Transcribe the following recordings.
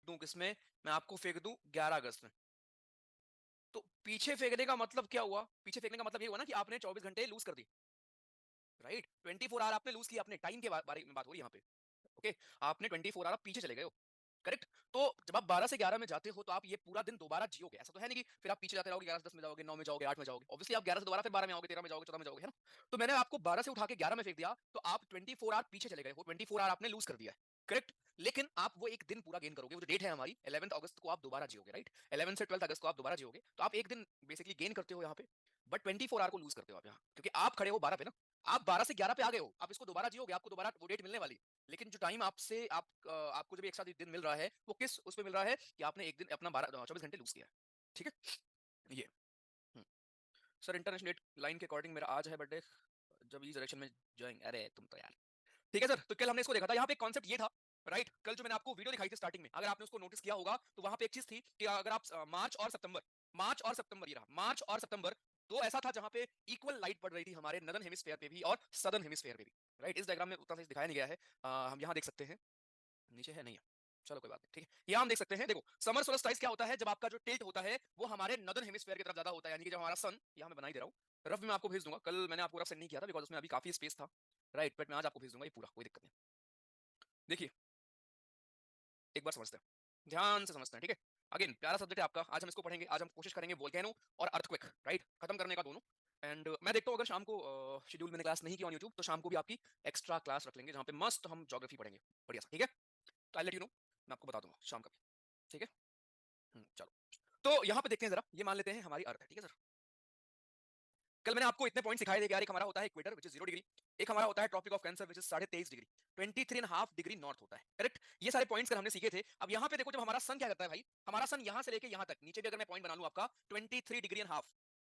दूं किसमें, मैं आपको फेंक दूं 11 अगस्त में। तो पीछे फेंकने का मतलब क्या हुआ? पीछे फेंकने का मतलब ये हुआ ना कि आपने 24 घंटे लूज कर दी, राइट? 24 आवर आपने लूज किया, अपने टाइम के बारे में बात हो रही है यहाँ पे। ओके, आपने 24 आवर पीछे चले गए हो, करेक्ट? तो जब आप 12 से 11 में जाते हो तो आप ये पूरा दिन दोबारा जियोगे, ऐसा तो है नहीं कि फिर आप पीछे जाते रहोगे, 11 से 10 में जाओगे, 9 में जाओगे, 8 में जाओगे। ऑब्वियसली आप 11 से दोबारा फिर 12 में आओगे, 13 में जाओगे, 14 में जाओगे, है ना? तो मैंने आपको 12 से उठा के 11 में फेंक दिया, तो आप 24 आवर पीछे चले गए हो, 24 आवर आपने लूज कर दिया है, करेक्ट? लेकिन आप वो एक दिन पूरा गेन करोगे, वो जो डेट है हमारी 11 अगस्त को आप दोबारा जियोगे, राइट? 11 से 12 अगस्त को आप दोबारा जियोगे, तो आप एक दिन बेसिकली गेन करते हो यहाँ पे, बट 24 आवर को लूज करते हो आप यहाँ, क्योंकि आप खड़े हो 12 पे ना। आप 12 से 11 पे आ गए हो, आप इसको दोबारा जियोगे, आपको दोबारा वो डेट मिलने वाली है। लेकिन जो टाइम आपसे आपको जो भी एक्स्ट्रा दिन मिल रहा है, वो किस उस पे मिल रहा है कि आपने एक दिन अपना 24 घंटे लूज किया है, ठीक है? ये हम्म। सर इंटरनेशनल डेट लाइन के अकॉर्डिंग मेरा आज है बर्थडे, जब इस डायरेक्शन में जाएंगे। अरे तुम तो यार, ठीक है सर। तो कल हमने इसको देखा था, यहाँ पे कॉन्सेप्ट ये था, राइट? कल जो मैंने आपको वीडियो दिखाई थी स्टार्टिंग में, अगर आपने उसको नोटिस किया होगा तो वहां पे एक चीज थी कि अगर आप मार्च और सितंबर दो ऐसा था जहां पे इक्वल लाइट पड़ रही थी हमारे नदर्न हेमिस्फेयर पे भी और सदर्न हेमिस्फेयर पे भी, राइट? इस डायग्राम में उतना सही दिखाया नहीं गया है, हम यहाँ देख सकते हैं। नीचे है नहीं है, चलो कोई बात नहीं, ठीक है। यहाँ हम देख सकते हैं, देखो समर सोल्स्टिस क्या होता है, जब आपका जो टिल्ट होता है वो हमारे नदर्न हेमिस्फीयर की तरफ ज्यादा होता है, यानी कि जब हमारा सन, यहाँ मैं बना ही दे रहा हूँ, रफ भी मैं आपको भेज दूंगा। कल मैंने आपको रफ सेंड नहीं किया था बिकॉज उसमें अभी काफी स्पेस था, राइट? बट मैं आज आपको भेज दूंगा ये पूरा, कोई दिक्कत नहीं। देखिए एक बार समझते हैं, ध्यान से समझते हैं, ठीक है? अगेन प्यारा सब्जेक्ट है आपका, आज हम इसको पढ़ेंगे। आज हम कोशिश करेंगे वोल्केनो और अर्थक्वेक, राइट, खत्म करने का दोनों। एंड मैं देखता हूँ अगर शाम को शेड्यूल मैंने क्लास नहीं किया ऑन यूट्यूब, तो शाम को भी आपकी एक्स्ट्रा क्लास रख लेंगे जहाँ पे मस्त हम ज्योग्राफी पढ़ेंगे, बढ़िया सा, ठीक है? तो आई लेट यू नो, मैं आपको बता दूंगा शाम का भी, ठीक है? चलो, तो यहाँ पे देखते हैं जरा, ये मान लेते हैं हमारी अर्थ है, ठीक है सर? कल मैंने आपको इतने पॉइंट सिखाए थे कि यार एक हमारा होता है इक्वेटर विच इज 0 डिग्री, एक हमारा होता है Tropic of Cancer which is 23.5 degree, 23.5 degree north होता है, करेक्ट? ये सारे पॉइंट्स कर हमने सीखे थे। अब यहाँ पे देखो, जब हमारा सन क्या करता है भाई, हमारा सन यहाँ से लेके यहाँ तक, नीचे भी अगर मैं पॉइंट बना लूं आपका 23.5 डिग्री,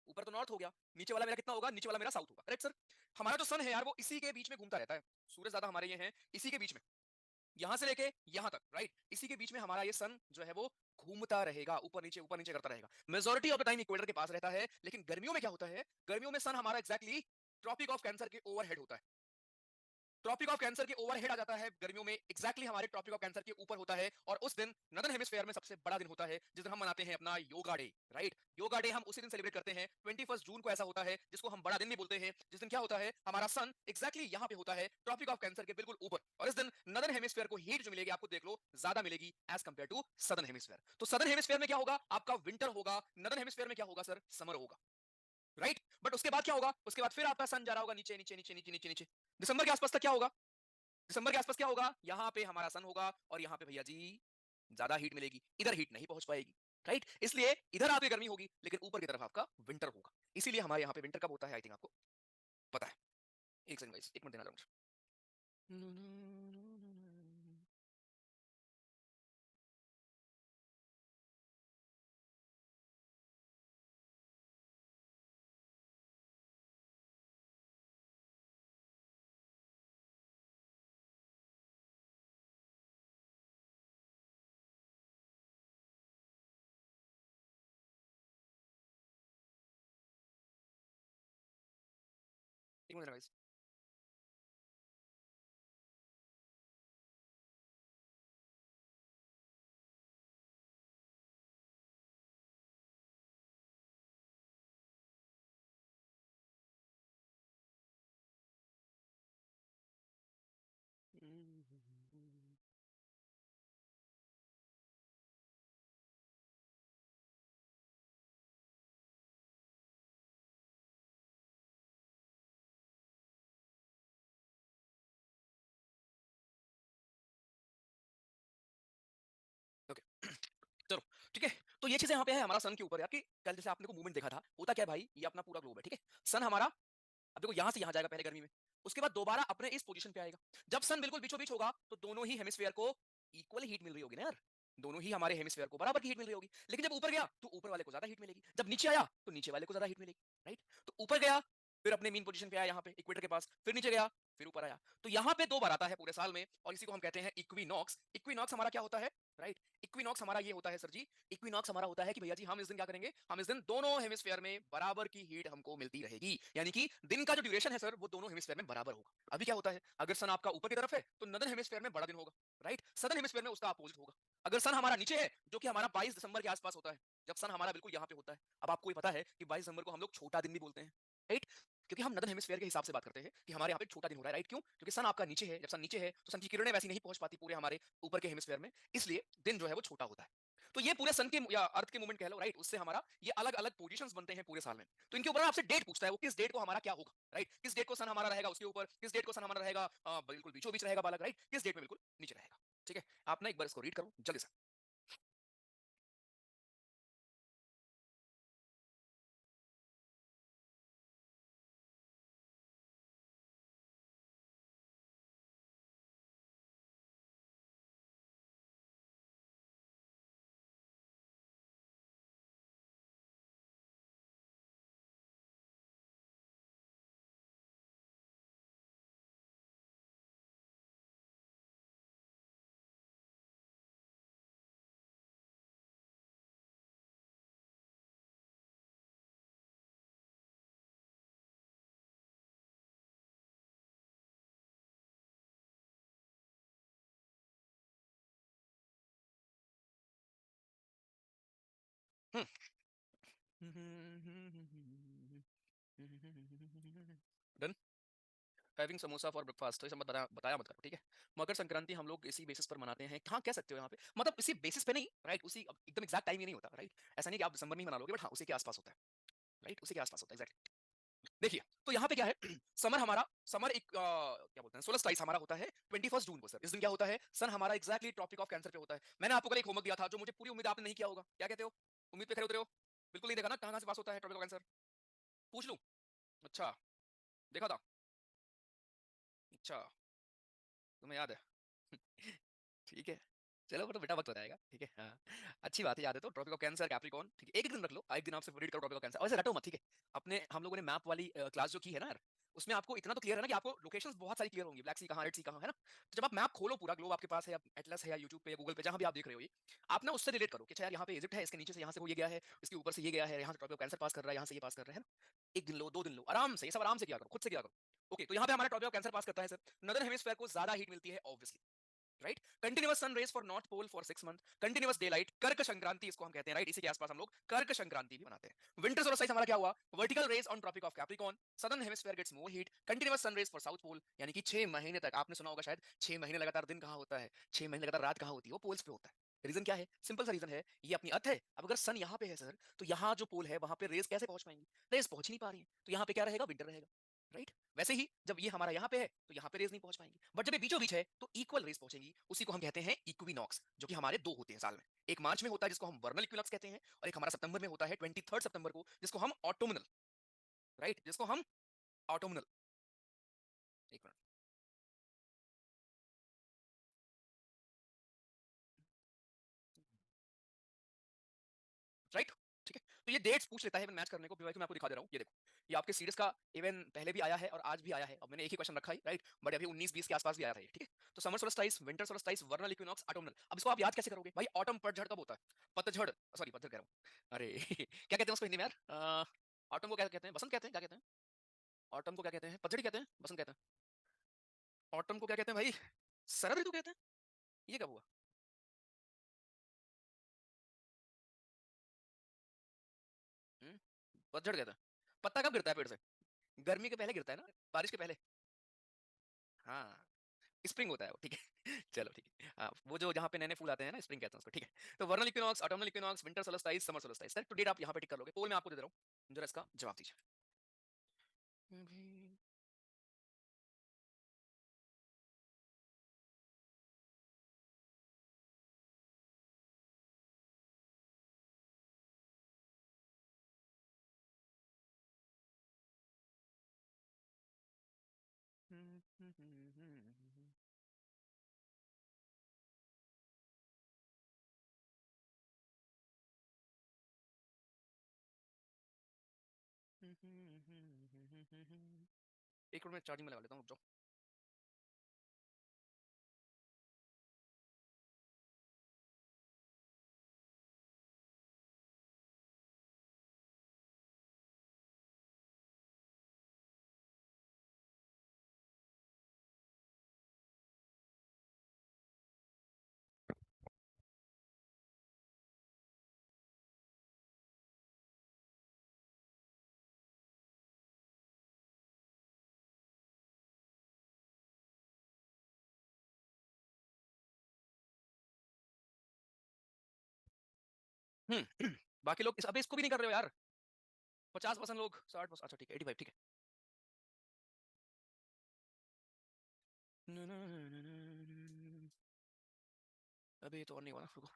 ऊपर तो नॉर्थ हो गया, नीचे वाला मेरा कितना होगा? नीचे वाला मेरा साउथ होगा, करेक्ट सर? हमारा जो सन है यार, वो इसी के बीच में घूमता रहता है, सूरज ज्यादा हमारे ये हैं इसी के बीच में, यहां से लेके यहां तक, राइट? इसी के बीच में हमारा ये सन जो है वो घूमता रहेगा, ऊपर नीचे करता रहेगा। Majority of the time equator के पास रहता है, लेकिन गर्मियों में क्या होता है? गर्मियों में सन हमारा एग्जैक्टली ट्रॉपिक ऑफ कैंसर के ओवरहेड होता है, ट्रॉपिक ऑफ कैंसर के ओवरहेड आ जाता है गर्मियों में, एग्जैक्टली हमारे ट्रॉपिक ऑफ कैंसर के ऊपर होता है। और उस दिन नदर्न हेमिस्फीयर में सबसे बड़ा दिन होता है, जिस दिन हम मनाते हैं अपना yoga day, right? Yoga day हम उसी दिन सेलिब्रेट करते हैं, 21 जून को ऐसा होता है, जिसको हम बड़ा दिन भी बोलते हैं, जिस दिन क्या होता है? हमारा सन एग्जैक्टली यहाँ पे होता है, ट्रॉपिक ऑफ कैंसर के बिल्कुल ऊपर। और इस दिन नदर्न हेमिस्फीयर को हीट जो मिलेगी, आपको देख लो, ज्यादा मिलेगी as compare to southern hemisphere. तो सदर्न हेमिस्फीयर में क्या होगा? आपका विंटर होगा, नदर्न हेमिस्फीयर में क्या होगा सर? समर होगा, राइट? बट उसके बाद क्या होगा? उसके बाद फिर आपका सन जा रहा होगा नीचे नीचे नीचे नीचे नीचे नीचे। दिसंबर के आसपास तक क्या होगा? दिसंबर के आसपास क्या होगा? यहाँ पे हमारा सन होगा, और यहाँ पे भैया जी ज्यादा हीट मिलेगी, इधर हीट नहीं पहुंच पाएगी, राइट? इसलिए इधर आपकी गर्मी होगी, लेकिन ऊपर की तरफ आपका विंटर होगा। इसीलिए हमारे यहाँ पे विंटर कब होता है, आई थिंक आपको पता है। एक सेकंड गाइस, एक मिनट देना जरा मुझे। एक मिनट गाइस। ओके, चलो, ठीक है। तो ये चीजें यहाँ पे है हमारा सन के ऊपर यार, कि कल जैसे आपने को मूवमेंट देखा था, होता क्या है भाई, ये अपना पूरा ग्लोब है, ठीक है? सन हमारा, अब देखो यहां से यहां जाएगा पहले गर्मी में, उसके बाद दोबारा अपने इस पोजीशन पे आएगा। जब सन बिल्कुल बीचों बीच होगा, तो दोनों ही हेमिस्फीयर को इक्वल हीट मिल रही होगी ना यार, दोनों ही हमारे हेमिस्फीयर को बराबर की हीट मिल रही होगी। लेकिन जब ऊपर गया तो ऊपर वाले को ज्यादा हीट मिलेगी, जब नीचे आया तो नीचे वाले को ज्यादा हीट मिलेगी, राइट? तो ऊपर गया, फिर अपने मीन पोजीशन पे आया यहाँ पे इक्वेटर के पास, फिर नीचे गया, फिर ऊपर आया। तो यहाँ पे दो बार आता है पूरे साल में, और इसी को हम कहते हैं इक्विनॉक्स। इक्विनॉक्स हमारा क्या होता है, राइट? इक्विनॉक्स हमारा ये होता है सर जी, इक्विनॉक्स हमारा होता है कि भैया जी हम इस दिन क्या करेंगे, हम इस दिन दोनों हेमिस्फीयर में बराबर की हीट हमको मिलती रहेगी, यानी कि दिन का जो ड्यूरेशन है सर, वो दोनों हेमिस्फीयर में बराबर होगा। अभी क्या होता है, अगर सन आपका ऊपर की तरफ है तो नदर्न हेमिस्फीयर में बड़ा दिन होगा, राइट? सदर्न हेमिस्फीयर में उसका अपोजिट होगा। अगर सन हमारा नीचे है, जो कि हमारा 22 दिसंबर के आसपास होता है, जब सन हमारा बिल्कुल यहाँ पे होता है। अब आपको ये पता है कि 22 दिसंबर को हम लोग छोटा दिन भी बोलते हैं, राइट? क्योंकि हम नदन हेमिस्फेयर के हिसाब से बात करते हैं कि हमारे यहाँ पे छोटा दिन हो रहा है, राइट? क्यों? क्योंकि सन आपका नीचे है, जब सन नीचे है तो सन की किरणें वैसी नहीं पहुंच पाती पूरे हमारे ऊपर के हेमिस्फेयर में, इसलिए दिन जो है वो छोटा होता है। तो ये पूरे सन के या अर्थ के मूवमेंट कह लो, राइट? उससे हमारा ये अलग अलग पोजीशंस बनते हैं पूरे साल में। तो इनके ऊपर आपसे डेट पूछता है, वो किस डेट को हमारा क्या होगा, राइट? किस डेट को सन हमारा रहेगा उसके ऊपर, किस डेट को सन हमारा रहेगा बिल्कुल बीचों बीच रहेगा बालक, राइट? किस डेट में बिल्कुल नीचे रहेगा। ठीक है, आप ना एक बार इसको रीड करो जल्दी से। Done. Having samosa for breakfast, तो ये सब मत बताया मत करो, ठीक है? मकर संक्रांति हम लोग इसी बेसिस पर मनाते हैं। हाँ, कह सकते हो यहाँ पे, मतलब इसी बेसिस पे नहीं, राइट? उसी एकदम एग्जैक्ट टाइम ये नहीं होता, राइट? ऐसा नहीं कि आप दिसंबर में ही मना लोगे, बट हाँ उसी के आसपास होता है, राइट? उसी के आसपास होता है एग्जैक्टली। देखिए, तो यहाँ पे क्या है, समर हमारा, समर एक क्या बोलते हैं, सोलस्टाइस हमारा होता है 21 जून को सर। इस दिन क्या होता है, सन हमारा एग्जैक्टली ट्रॉपिक ऑफ कैंसर पे होता है। मैंने आपको कल एक होमवर्क दिया था जो मुझे पूरी उम्मीद आपने नहीं किया होगा। क्या कहते हो? उम्मीद पे खरे उतरे हो? बिल्कुल नहीं देखा ना, कहाँ कहाँ से पास होता है ट्रॉपिक ऑफ कैंसर? पूछ लूं? अच्छा, देखा था? अच्छा, तुम्हें याद है? ठीक है, चलो वो तो बेटा वक्त बताएगा, ठीक है? हाँ, अच्छी बात है, याद है तो। ट्रॉपिक ऑफ कैंसर, कैप्रिकॉर्न, ठीक है? एक एक दिन रख लो, एक दिन आपसे रीड करो ट्रॉपिक ऑफ कैंसर, और ऐसे रटो मत, ठीक है? अपने हम लोगों ने मैप वाली क्लास जो की है ना यार, उसमें आपको इतना तो क्लियर है ना कि आपको लोकेशंस बहुत सारी क्लियर होंगी, ब्लैक सी कहाँ, रेड सी कहाँ, है ना? तो जब आप मैप खोलो, पूरा ग्लोब आपके पास है, एटलस है या यूट्यूब पे या गूगल पे, जहां भी आप देख रहे हो ये, आप ना उससे रिलेट करो कि अच्छा यार यहाँ पे इजिप्ट है, इसके नीचे से यहाँ से वो ये गया है, इसके ऊपर से ये गया है, यहाँ से ट्रॉपिक ऑफ कैंसर पास कर रहा है, यहाँ से ये पास कर रहा है ना? एक दिन लो, 2 दिन लो, आराम से, ये सब आराम से किया करो, खुद से किया करो। ओके, तो यहाँ पे हमारा ट्रॉपिक ऑफ कैंसर पास करता है सर। नदर हेमिस्फेयर को ज्यादा हीट मिलती है obviously, right? Continuous sun rays for north pole for 6 month, continuous day light, कर्क संक्रांति इसको हम कहते हैं, राइट? इसी के आसपास हम लोग कर्क संक्रांति भी मनाते हैं। विंटर सोलस्टिस हमारा क्या हुआ, vertical rays on Tropic of Capricorn, southern hemisphere gets more heat, continuous sun rays for south pole, यानी कि 6 महीने तक, आपने सुना होगा शायद, 6 महीने लगातार दिन कहां होता है, 6 महीने लगातार रात कहां होती है, वो पोल्स पे होता है। रीजन क्या है? सिंपल सा रीजन है, ये अपनी अर्थ है। अब अगर सन यहाँ पे है सर, तो यहाँ जो पोल है वहां पे रेज कैसे पहुंच पाएंगी? रेज पहुंच ही नहीं पा रही है, तो यहाँ पे क्या रहेगा, विंटर रहेगा, राइट? वैसे ही जब ये हमारा यहाँ पे है तो यहाँ पे रेज नहीं पहुंच पाएंगी, बट जब ये बीचों बीच है तो इक्वल रेज पहुंचेंगी। उसी को हम कहते हैं इक्विनॉक्स, जो कि हमारे दो होते हैं साल में। एक मार्च में होता है जिसको हम वर्नल इक्विनॉक्स कहते हैं, और एक हमारा सितंबर में होता है 23 सितंबर को, जिसको हम ऑटोमिनल, राइट? जिसको हम ऑटोमिनल, एक मिनट, राइट? ठीक है, तो ये डेट्स पूछ लेता है इवन मैच करने को। मैं आपको दिखा दे रहा हूँ, ये देखो, ये आपके सीरीज का इवन पहले भी आया है और आज भी आया है। अब मैंने एक ही क्वेश्चन रखा है, राइट? बट अभी 19-20 के आसपास भी आया था ये, ठीक है? तो summer solstice, winter solstice, वर्नल equinox, ऑटोमनल। अब इसको आप याद कैसे करोगे भाई? ऑटम पतझड़ कब होता है? पतझड़, सॉरी पतझड़ कह रहा हूँ, अरे क्या कहते हैं उसको हिंदी में यार? ऑटम को क्या कहते हैं? बसंत कहते हैं? क्या कहते हैं? ऑटम को क्या कहते हैं? पतझड़ कहते हैं? बसंत कहते हैं? ऑटम को क्या कहते हैं भाई? शरद ऋतु कहते हैं? ये कब हुआ? हम्म, पतझड़ कहते हैं। पत्ता कब गिरता है पेड़ से? गर्मी के पहले गिरता है ना, बारिश के पहले। हाँ, स्प्रिंग होता है वो, ठीक है? चलो ठीक है, हाँ, वो जो जहाँ पे नए नए फूल आते हैं ना, स्प्रिंग कहते हैं उसको, ठीक है? तो vernal equinox, autumnal equinox, winter solstice, summer solstice, तो डेट आप यहाँ पे टिक कर लोगे। पोल मैं आपको दे दे रहा हूँ, जरा इसका जवाब दीजिए। एक मिनट में चार्जिंग में लगा लेता हूँ, रुक जाओ। बाकी लोग अबे इसको भी नहीं कर रहे हो यार। 50% लोग, 60%, अच्छा ठीक है, 85 ठीक है। अभी तो और नहीं हुआ ना, रुको।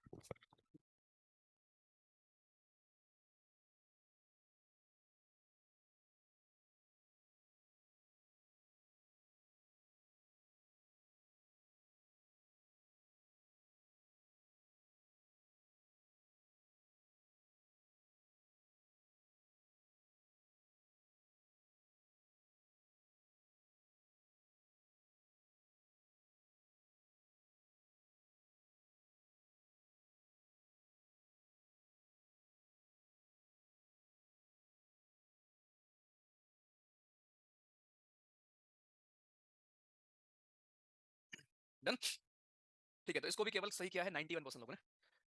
डन। ठीक है, तो इसको भी केवल सही किया है 91% लोगों ने,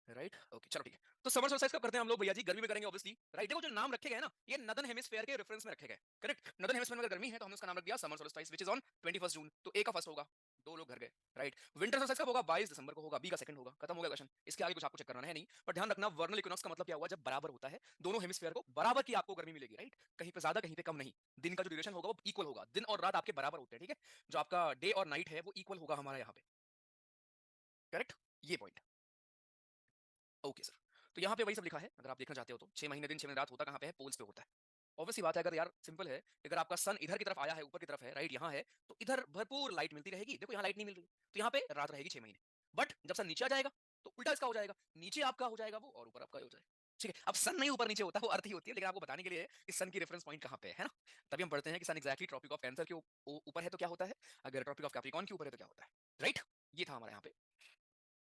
राइट। ओके चलो ठीक है। तो समर सोल्स्टाइस कब करते हैं हम लोग भैया जी? गर्मी में करेंगे ऑब्वियसली, राइट। देखो जो नाम रखे गए ना, ये नदन हेमिस्फीयर के रेफरेंस में रखे गए, करेक्ट। नदन हेमिस्फीयर में अगर गर्मी है तो हमने उसका नाम रख दिया summer solstice, which is on 21 जून। तो ए का फर्स्ट होगा, दो लोग घर गए, राइट। विंटर सोल्स्टाइस कब होगा? 22 दिसंबर को होगा, बी का सेकंड होगा। खत्म हो गया क्वेश्चन, इसके आगे कुछ आपको चेक करना है नहीं। पर ध्यान रखना, वर्नल इक्विनॉक्स का मतलब क्या हुआ? जब बराबर होता है दोनों हेमिस्फीयर को, बराबर की आपको गर्मी मिलेगी, राइट। कहीं पे ज्यादा कहीं पे कम नहीं। दिन का जो ड्यूरेशन होगा वो इक्वल होगा, दिन और रात आपके बराबर होते हैं, ठीक है। जो आपका डे और नाइट है वो इक्वल होगा हमारा यहाँ पे, करेक्ट। ये पॉइंट, ओके सर। तो यहाँ पे वही सब लिखा है, अगर आप देखना चाहते हो तो 6 महीने दिन 6 महीने रात होता कहाँ पे है? पोल्स पे होता है। ऑब्वियसली बात है, अगर यार सिंपल है, अगर आपका सन इधर की तरफ आया है, ऊपर की तरफ है, राइट, यहाँ है, तो इधर भरपूर लाइट मिलती रहेगी। देखो यहाँ लाइट नहीं मिल रही, तो यहाँ पे रात रहेगी 6 महीने। बट जब सन नीचे आ जाएगा तो उल्टा इसका हो जाएगा, नीचे आपका हो जाएगा वो और ऊपर आपका हो जाएगा, ठीक है। अब सन नहीं ऊपर नीचे होता, वो अर्थ ही होती है, लेकिन आपको बताने के लिए कि सन की रेफरेंस पॉइंट कहाँ पे है ना। तभी हम पढ़ते हैं कि सन एक्जैक्टली ट्रॉपिक ऑफ कैंसर के ऊपर है तो क्या होता है, अगर ट्रॉपिक ऑफ कैप्रिकॉर्न के ऊपर है तो क्या होता है, राइट। ये था हमारा यहाँ पे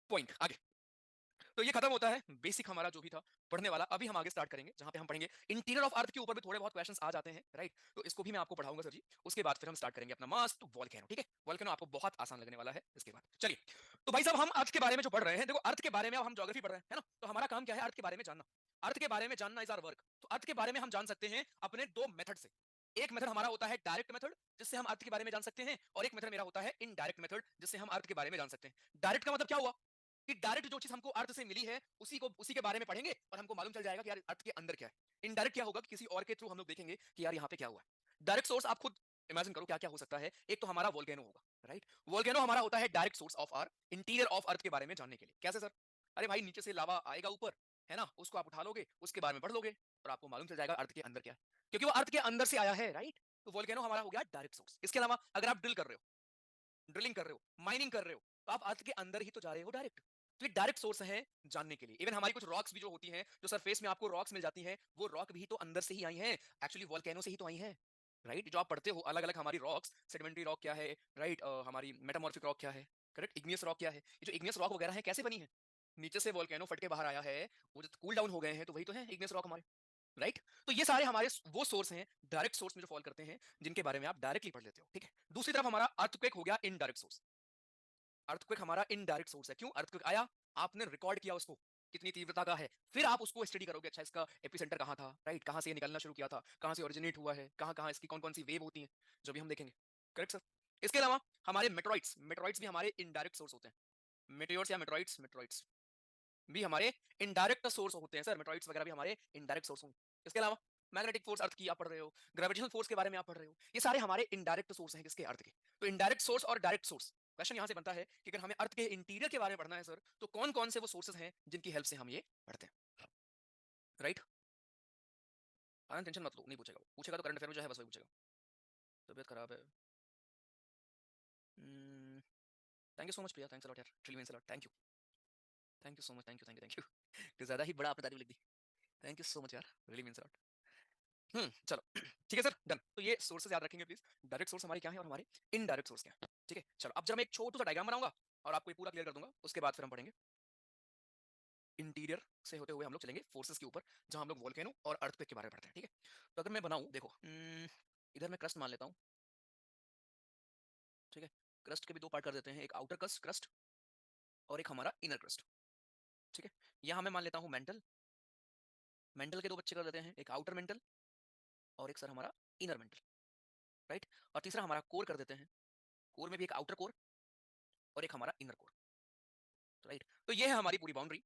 पॉइंट। आगे तो ये खत्म होता है बेसिक हमारा जो भी था पढ़ने वाला। अभी हम आगे स्टार्ट करेंगे जहां पे हम पढ़ेंगे इंटीरियर ऑफ अर्थ के ऊपर भी थोड़े बहुत क्वेश्चंस आ जाते हैं, राइट। तो इसको भी मैं आपको पढ़ाऊंगा सर जी। उसके बाद फिर हम स्टार्ट करेंगे अपना मस्त वोल्केनो, ठीक है। वोल्केनो आपको बहुत आसान लगने वाला है इसके बाद। चलिए, तो भाई साहब हम अर्थ के बारे में जो पढ़ रहे हैं, देखो अर्थ के बारे में अब हम ज्योग्राफी पढ़ रहे हैं, है ना। तो हमारा काम क्या है? अर्थ के बारे में जानना। अर्थ के बारे में जानना इज आवर वर्क। तो अर्थ के बारे में हम जान सकते हैं अपने दो मेथड से। एक मेथड हमारा होता है डायरेक्ट मेथड, जिससे हम अर्थ के बारे में जान सकते हैं, और एक मेथड मेरा होता है इनडायरेक्ट मेथड, जिससे हम अर्थ के बारे में जान सकते हैं। डायरेक्ट का मतलब क्या हुआ कि डायरेक्ट जो चीज हमको अर्थ से मिली है उसी के बारे में पढ़ेंगे और हमको मालूम चल जाएगा कि यार अर्थ के अंदर क्या है। इनडायरेक्ट क्या होगा कि किसी और के थ्रू हम लोग देखेंगे कि यार यहाँ पे क्या हुआ है। डायरेक्ट सोर्स आप खुद इमेजिन करो क्या क्या हो सकता है। एक तो हमारा वोल्केनो होगा, राइट। वोल्केनो हमारा होता है direct source of our interior of earth के बारे में जानने के लिए। कैसे सर? अरे भाई नीचे से लावा आएगा ऊपर, है ना, उसको आप उठा लोगे, उसके बारे में पढ़ लोगे और आपको मालूम चल जाएगा अर्थ के अंदर क्या है, क्योंकि वो अर्थ के अंदर से आया है, राइट। तो वोल्केनो हमारा हो गया डायरेक्ट सोर्स। इसके अलावा अगर आप ड्रिल कर रहे हो, ड्रिलिंग कर रहे हो, माइनिंग कर रहे हो, तो आप अर्थ के अंदर ही तो जा रहे हो डायरेक्ट। तो ये डायरेक्ट सोर्स है जानने के लिए। इवन हमारी कुछ रॉक्स भी जो होती हैं, जो सरफेस में आपको रॉक्स मिल जाती हैं, वो रॉक भी तो अंदर से ही आई हैं, एक्चुअली वोल्केनो से ही तो आई हैं, राइट। जो आप पढ़ते हो अलग अलग हमारी रॉक्स, सेडिमेंट्री रॉक क्या है, राइट, हमारी मेटामॉर्फिक रॉक क्या है, करेक्ट, इग्नियस रॉक क्या है, ये जो इग्नियस रॉक वगैरह है कैसे बनी है? नीचे से वोल्केनो फट के बाहर आया है, वो जो कूल डाउन हो गए हैं, तो वही तो है इग्नियस रॉक हमारे, राइट। तो ये सारे हमारे वो सोर्स हैं डायरेक्ट सोर्स में जो फॉल करते हैं, जिनके बारे में आप डायरेक्टली पढ़ लेते हो, ठीक है। दूसरी तरफ हमारा अर्थक्वेक हो गया इनडायरेक्ट सोर्स। अर्थक्वेक हमारा इनडायरेक्ट सोर्स है। क्यों? अर्थक्वेक आया, आपने रिकॉर्ड किया उसको, कितनी तीव्रता का है, फिर आप उसको स्टडी करोगे, अच्छा इसका एपिसेंटर कहाँ था, राइट, कहाँ से ये निकलना शुरू किया था, कहाँ से ओरिजिनेट हुआ है, कहाँ कहाँ इसकी कौन कौन सी वेव होती है, जो भी हम देखेंगे, करेक्ट सर। इसके अलावा हमारे मेट्रॉइड्स, मेट्रॉइड्स भी हमारे इनडायरेक्ट सोर्स होते हैं। मेटेओर्स या मेट्रॉइड्स, मेट्रॉइड्स भी हमारे इनडायरेक्ट सोर्स होते हैं सर। मेट्रॉइड्स वगैरह भी हमारे इनडायरेक्ट सोर्स होंगे। इसके अलावा मैग्नेटिक फोर्स अर्थ की आप पढ़ रहे हो, ग्रेविटेशनल फोर्स के बारे में आप पढ़ रहे हो, ये सारे हमारे इनडायरेक्ट सोर्स हैं किसके? अर्थ के। तो इनडायरेक्ट सोर्स और डायरेक्ट सोर्स, क्वेश्चन यहां से बनता है कि अगर हमें अर्थ के इंटीरियर के बारे में पढ़ना है सर, तो कौन कौन से वो सोर्सेज हैं जिनकी हेल्प से हम ये पढ़ते हैं, राइट। आनंद टेंशन मत लो, नहीं पूछेगा, पूछेगा तो करंट अफेयर में जो है बस वही पूछेगा। तबियत खराब है, thank you so much Priya, thanks a lot यार, really means a lot, thank you so much, thank you thank you thank you. तो ज्यादा ही बड़ा आपने तारीफ लिख दी, थैंक यू सो मच यार, रियली मींस अ लॉट। चलो ठीक है सर, डन। तो ये सोर्सेज याद रखेंगे प्लीज, डायरेक्ट सोर्स हमारे क्या है और हमारे इनडायरेक्ट सोर्स क्या है, ठीक है। चलो अब जरा मैं एक छोटा सा डायग्राम बनाऊंगा और आपको ये पूरा क्लियर कर दूंगा, उसके बाद फिर हम पढ़ेंगे इंटीरियर से होते हुए हम लोग चलेंगे फोर्सेस के ऊपर, जहां हम लोग वोल्केनो और अर्थक्वेक के बारे में पढ़ते हैं, ठीक है। तो अगर मैं बनाऊं, देखो इधर मैं क्रस्ट मान लेता हूँ, ठीक है। क्रस्ट के भी दो पार्ट कर देते हैं, एक आउटर क्रस्ट क्रस्ट और एक हमारा इनर क्रस्ट, ठीक है। यहाँ मैं मान लेता हूँ मेंटल, मेंटल के दो बच्चे कर देते हैं, एक आउटर मेंटल और एक सर हमारा इनर मेंटल, राइट। और तीसरा हमारा कोर कर देते हैं, कोर में भी एक आउटर कोर और एक हमारा इनर कोर, राइट। तो ये है हमारी पूरी बाउंड्री।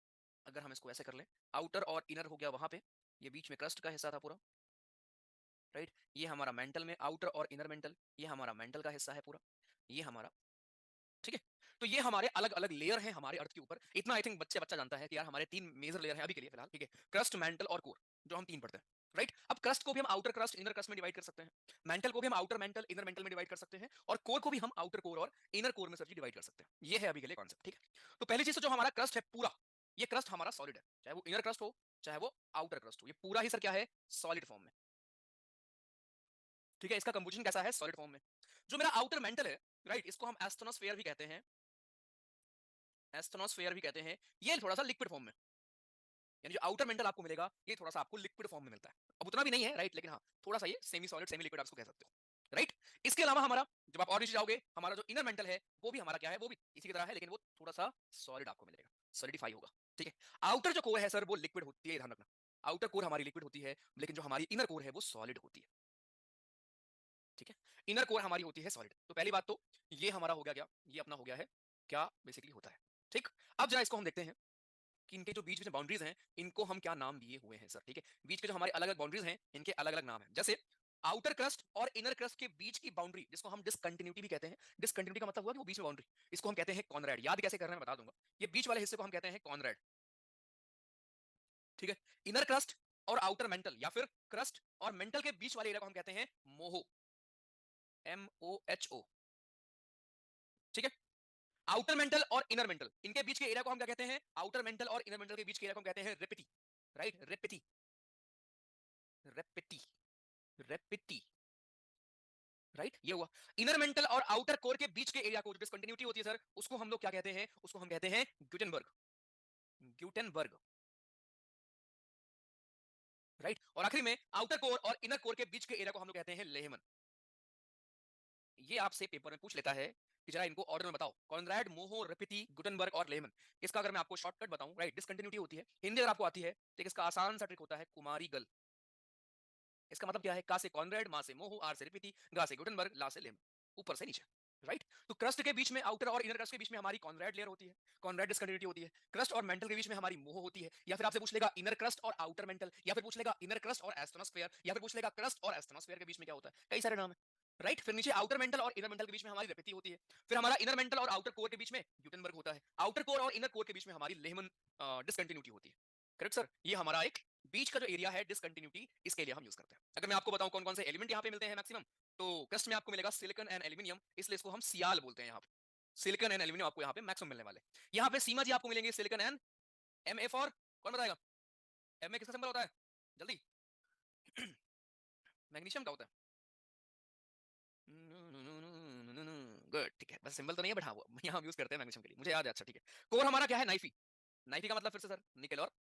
अगर हम इसको ऐसे कर लें, आउटर और इनर हो गया वहां पे, ये बीच में क्रस्ट का हिस्सा था पूरा, राइट। ये हमारा मेंटल में आउटर और इनर मेंटल, ये हमारा मेंटल का हिस्सा है पूरा, ये हमारा, ठीक है। तो ये हमारे अलग अलग लेयर हैं हमारे अर्थ के ऊपर। इतना आई थिंक बच्चा जानता है कि यार हमारे तीन मेजर लेयर हैं अभी के लिए फिलहाल, ठीक है, क्रस्ट, मेंटल और कोर, जो हम तीन पढ़ते हैं, राइट। अब क्रस्ट को भी हम आउटर क्रस्ट इनर क्रस्ट में डिवाइड कर सकते हैं, मेंटल को भी हम आउटर मेंटल इनर मेंटल में डिवाइड कर सकते हैं, और कोर को भी हम आउटर कोर और इनर कोर में सर डिवाइड कर सकते हैं। ये है अभी के लिए कॉन्सेप्ट, ठीक है। तो पहली चीज तो जो हमारा क्रस्ट है पूरा, ये क्रस्ट हमारा सॉलिड है, चाहे वो इनर क्रस्ट हो चाहे वो आउटर क्रस्ट हो, ये पूरा ही सर क्या है, सॉलिड फॉर्म में, ठीक है। इसका कंपोजिशन कैसा है, सॉलिड फॉर्म में। जो मेरा आउटर मेंटल है, राइट, इसको हम एस्थेनोस्फेयर भी कहते हैं, एस्थेनोस्फेयर भी कहते हैं। ये थोड़ा सा लिक्विड फॉर्म में, यानी जो आउटर मेंटल आपको मिलेगा ये थोड़ा सा आपको लिक्विड फॉर्म में मिलता है, अब उतना भी नहीं है, राइट, लेकिन हाँ थोड़ा सा ये सेमी सॉलिड सेमी लिक्विड आप इसको कह सकते हो, राइट। इसके अलावा हमारा, जब आप और नीचे जाओगे, हमारा जो इनर मेंटल है वो भी हमारा क्या है, वो भी इसी की तरह है, लेकिन वो थोड़ा सा सॉलिड आपको मिलेगा, सॉलिडिफाई होगा, ठीक है। आउटर जो कोर है सर वो लिक्विड होती है, ध्यान रखना, आउटर कोर हमारी लिक्विड होती है, लेकिन जो हमारी इनर कोर है वो सॉलिड होती है, ठीक है। इनर कोर हमारी होती है सॉलिड। तो पहली बात तो ये हमारा हो गया, क्या ये अपना हो गया है, क्या बेसिकली होता है, ठीक। अब जरा इसको हम देखते हैं कि इनके जो बीच में बाउंड्रीज हैं इनको हम क्या नाम दिए हुए हैं सर, ठीक है। बीच के जो हमारे अलग अलग बाउंड्रीज हैं इनके अलग अलग नाम हैं, जैसे आउटर क्रस्ट और इनर क्रस्ट के बीच की बाउंड्री जिसको हम डिसकंटिन्यूटी भी कहते हैं, डिसकंटिन्यूटी का मतलब हुआ कि वो बीच में बाउंड्री, इसको हम कहते हैं कॉनरैड। याद कैसे करना है मैं बता दूंगा, ये बीच वाले हिस्से को हम कहते हैं कॉनरैड, ठीक है। इनर क्रस्ट और आउटर मेंटल या फिर क्रस्ट और मेंटल के बीच वाले एरिया को हम कहते हैं मोहो, MOHO, ठीक है। आउटर मेंटल और इनर मेंटल इनके बीच के एरिया को हम क्या कहते हैं, आउटर मेंटल और इनर मेंटल के बीच के एरिया को हम कहते हैं रेपिटी, राइट, रेपिटी, रेपिटी, रेपिटी, राइट, ये हुआ। इनर मेंटल और आउटर कोर के बीच के एरिया को जो डिसकंटिन्यूटी होती है सर उसको हम लोग क्या कहते हैं, उसको हम कहते हैं ग्यूटेनबर्ग, ग्यूटेनबर्ग, राइट। और आखिरी में आउटर कोर और इनर कोर के बीच के एरिया को हम लोग कहते हैं लेहमन। ये आपसे पेपर में पूछ लेता है कि जरा इनको ऑर्डर में बताओ, कॉनरैड, मोहो, रेपिटी, गुटनबर्ग और लेहमन। इसका अगर मैं आपको शॉर्टकट बताऊं, राइट, डिसकंटिन्यूटी होती है, हिंदी अगर आपको आती है तो इसका आसान सा ट्रिक होता है कुमारी गल। इसका मतलब क्या है, का से कॉनरैड, मा से मोहो, आर से रिपीटी, गा से गुटनबर्ग, ला से लेम, ऊपर से नीचे, राइट। तो क्रस्ट के बीच में, आउटर और इनर क्रस्ट के बीच में हमारी कॉनरैड लेयर होती है, कॉनरैड डिसकंटिन्यूटी होती है। क्रस्ट और मेंटल के बीच में हमारी मोहो होती है, या फिर आपसे पूछ लेगा इनर क्रस्ट और आउटर मेंटल, या फिर पूछ लेगा इनर क्रस्ट और एस्थेनोस्फेयर, या फिर पूछ लेगा क्रस्ट और एस्थेनोस्फेयर के बीच में क्या होता है, कई सारे नाम है, राइट। फिर नीचे आउटर मेंटल और इनर मेंटल के बीच में हमारी रेपिटी होती है, फिर हमारा इनर मेंटल और आउटर कोर के बीच में ग्यूटेनबर्ग होता है, आउटर कोर और इनर कोर के बीच में हमारी लेहमन डिसकंटिन्यूटी होती है, करेक्ट सर। ये हमारा एक बीच का जो एरिया है डिसकंटिन्यूटी, इसके लिए हम यूज करते हैं। अगर मैं आपको बताऊं कौन कौन से एलिमेंट यहाँ पे मिलते हैं मैक्सिमम, तो क्रस्ट में आपको मिलेगा सिलिकॉन एंड एल्यूमिनियम, इसलिए इसको हम सियाल बोलते हैं यहाँ पे, सिलिकॉन एंड एल्यूमिनियम आपको यहाँ पे मैक्सिमम मिलने वाले। यहाँ पे सीमा जी आपको मिलेंगे सिलिकॉन एंड MA फॉर, कौन बताएगा, MA किसका सिंबल होता है जल्दी, मैग्नीशियम का होता है, गुड, ठीक है, बस सिंबल तो नहीं है बट हाँ यहाँ हम यूज करते हैं मैग्नीशियम के लिए, मुझे याद है, अच्छा ठीक है। कोर हमारा क्या है, नाइफी, नाइफी का मतलब फिर से सर निकल और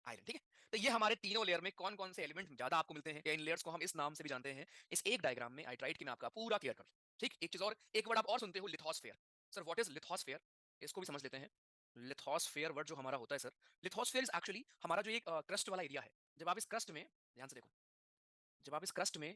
आयरन, ठीक है। तो ये हमारे तीनों लेयर में कौन कौन से एलिमेंट ज्यादा आपको मिलते हैं, या इन लेयर्स को हम इस नाम से भी जानते हैं, इस एक डायग्राम में आई ट्राइड कि मैं आपका पूरा क्लियर कर, ठीक। एक चीज और, एक वर्ड आप और सुनते हो, lithosphere. Sir what is lithosphere, इसको भी समझ लेते हैं। लिथोस्फेयर वर्ड जो हमारा होता है सर, लिथोस्फेयर इज एक्चुअली हमारा जो एक क्रस्ट वाला एरिया है। जब आप इस क्रस्ट में ध्यान से देखो, जब आप इस क्रस्ट में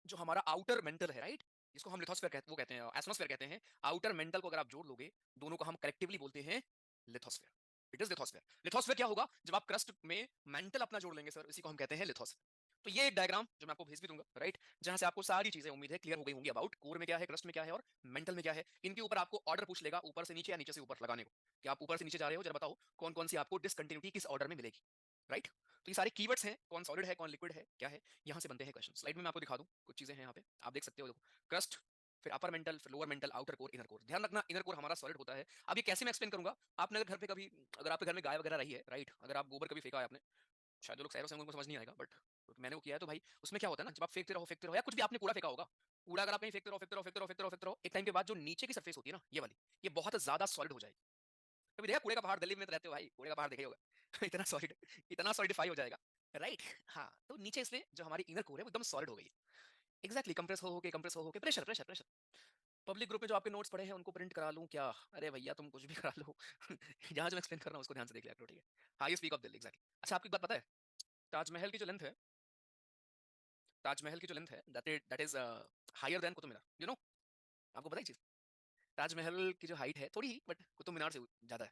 जो हमारा आउटर मेंटल है, राइट, जिसको हम लिथोस्फेयर कहते, वो कहते हैं एटमॉस्फेयर कहते हैं, आउटर मेंटल को अगर आप जोड़ लोगे, दोनों को हम कलेक्टिवली बोलते हैं lithosphere, it is lithosphere. Lithosphere क्या होगा, जब आप क्रस्ट में मेंटल अपना जोड़ लेंगे सर, इसी को हम कहते हैं लिथोस्फेयर। तो ये एक डायग्राम जो मैं आपको भेज भी दूंगा, राइट, जहां से आपको सारी चीजें उम्मीद है क्लियर हो गई होंगी अबाउट कोर में क्या है, क्रस्ट में क्या है और मेंटल में क्या है। इनके ऊपर आपको ऑर्डर पूछ लेगा, ऊपर से नीचे या नीचे से ऊपर लगाने को, कि आप ऊपर से नीचे जा रहे हो, जरा बताओ कौन कौन सी आपको डिसकंटिन्यूटी किस ऑर्डर में मिलेगी, राइट। तो ये सारे कीवर्ड्स हैं, कौन सॉलिड है कौन लिक्विड है क्या है, यहाँ से बनते हैं क्वेश्चन। स्लाइड में मैं आपको दिखा दूं, कुछ चीजें हैं यहाँ पे आप देख सकते हो, देखो, क्रस्ट, फिर अपर मेंटल, फिर lower mental, outer core, inner core. ध्यान रखना इनर कोर हमारा सॉलिड होता है। अब ये कैसे मैं एक्सप्लेन करूंगा, आपने अगर घर पे कभी, अगर आपके घर में गाय वगैरह रही है, राइट, अगर आप गोबर कभी फेंका है आपने, शायद जो लोग शहरों से उनको समझ नहीं आएगा, बट मैंने वो किया है, तो भाई उसमें क्या होता है ना, जब आप फेंकते रहो या कुछ भी आपने कूड़ा फेंका होगा, कूड़ा अगर आप कहीं फेंकते रहो फेंकते रहो फेंकते रहो फेंकते रहो फेंकते रहो, एक टाइम के बाद जो नीचे की सरफेस होती है ना, ये वाली, ये बहुत ज्यादा सॉलिड हो जाएगी। कभी देखा कूड़े का पहाड़, दिल्ली में तो रहते हो भाई, कूड़े का पहाड़ देखा ही होगा इतना सॉलिड, इतना सॉलिडिफाई हो जाएगा, राइट। हाँ, तो नीचे इसलिए जो हमारी इनर कोर है वो एकदम सॉलिड हो गई है, एग्जैक्टली, कंप्रेस हो के, pressure pressure pressure. Public group में जो आपके नोट्स पड़े हैं उनको प्रिंट करा लूं क्या, अरे भैया तुम कुछ भी करा लो जहां जो मैं एक्सप्लेन कर रहा हूं उसको ध्यान से देख लिया करो, ठीक है। हाँ, ये स्पीक ऑफ दिल्ली, एग्जैक्टली। अच्छा, आपको एक बात पता है, ताजमहल की जो लेंथ है, ताजमहल की जो लेंथ है, that is higher than Qutub Minar, you know, आपको पता है चीज, ताजमहल की जो हाइट है थोड़ी ही, बट कुतुब मीनार से ज्यादा है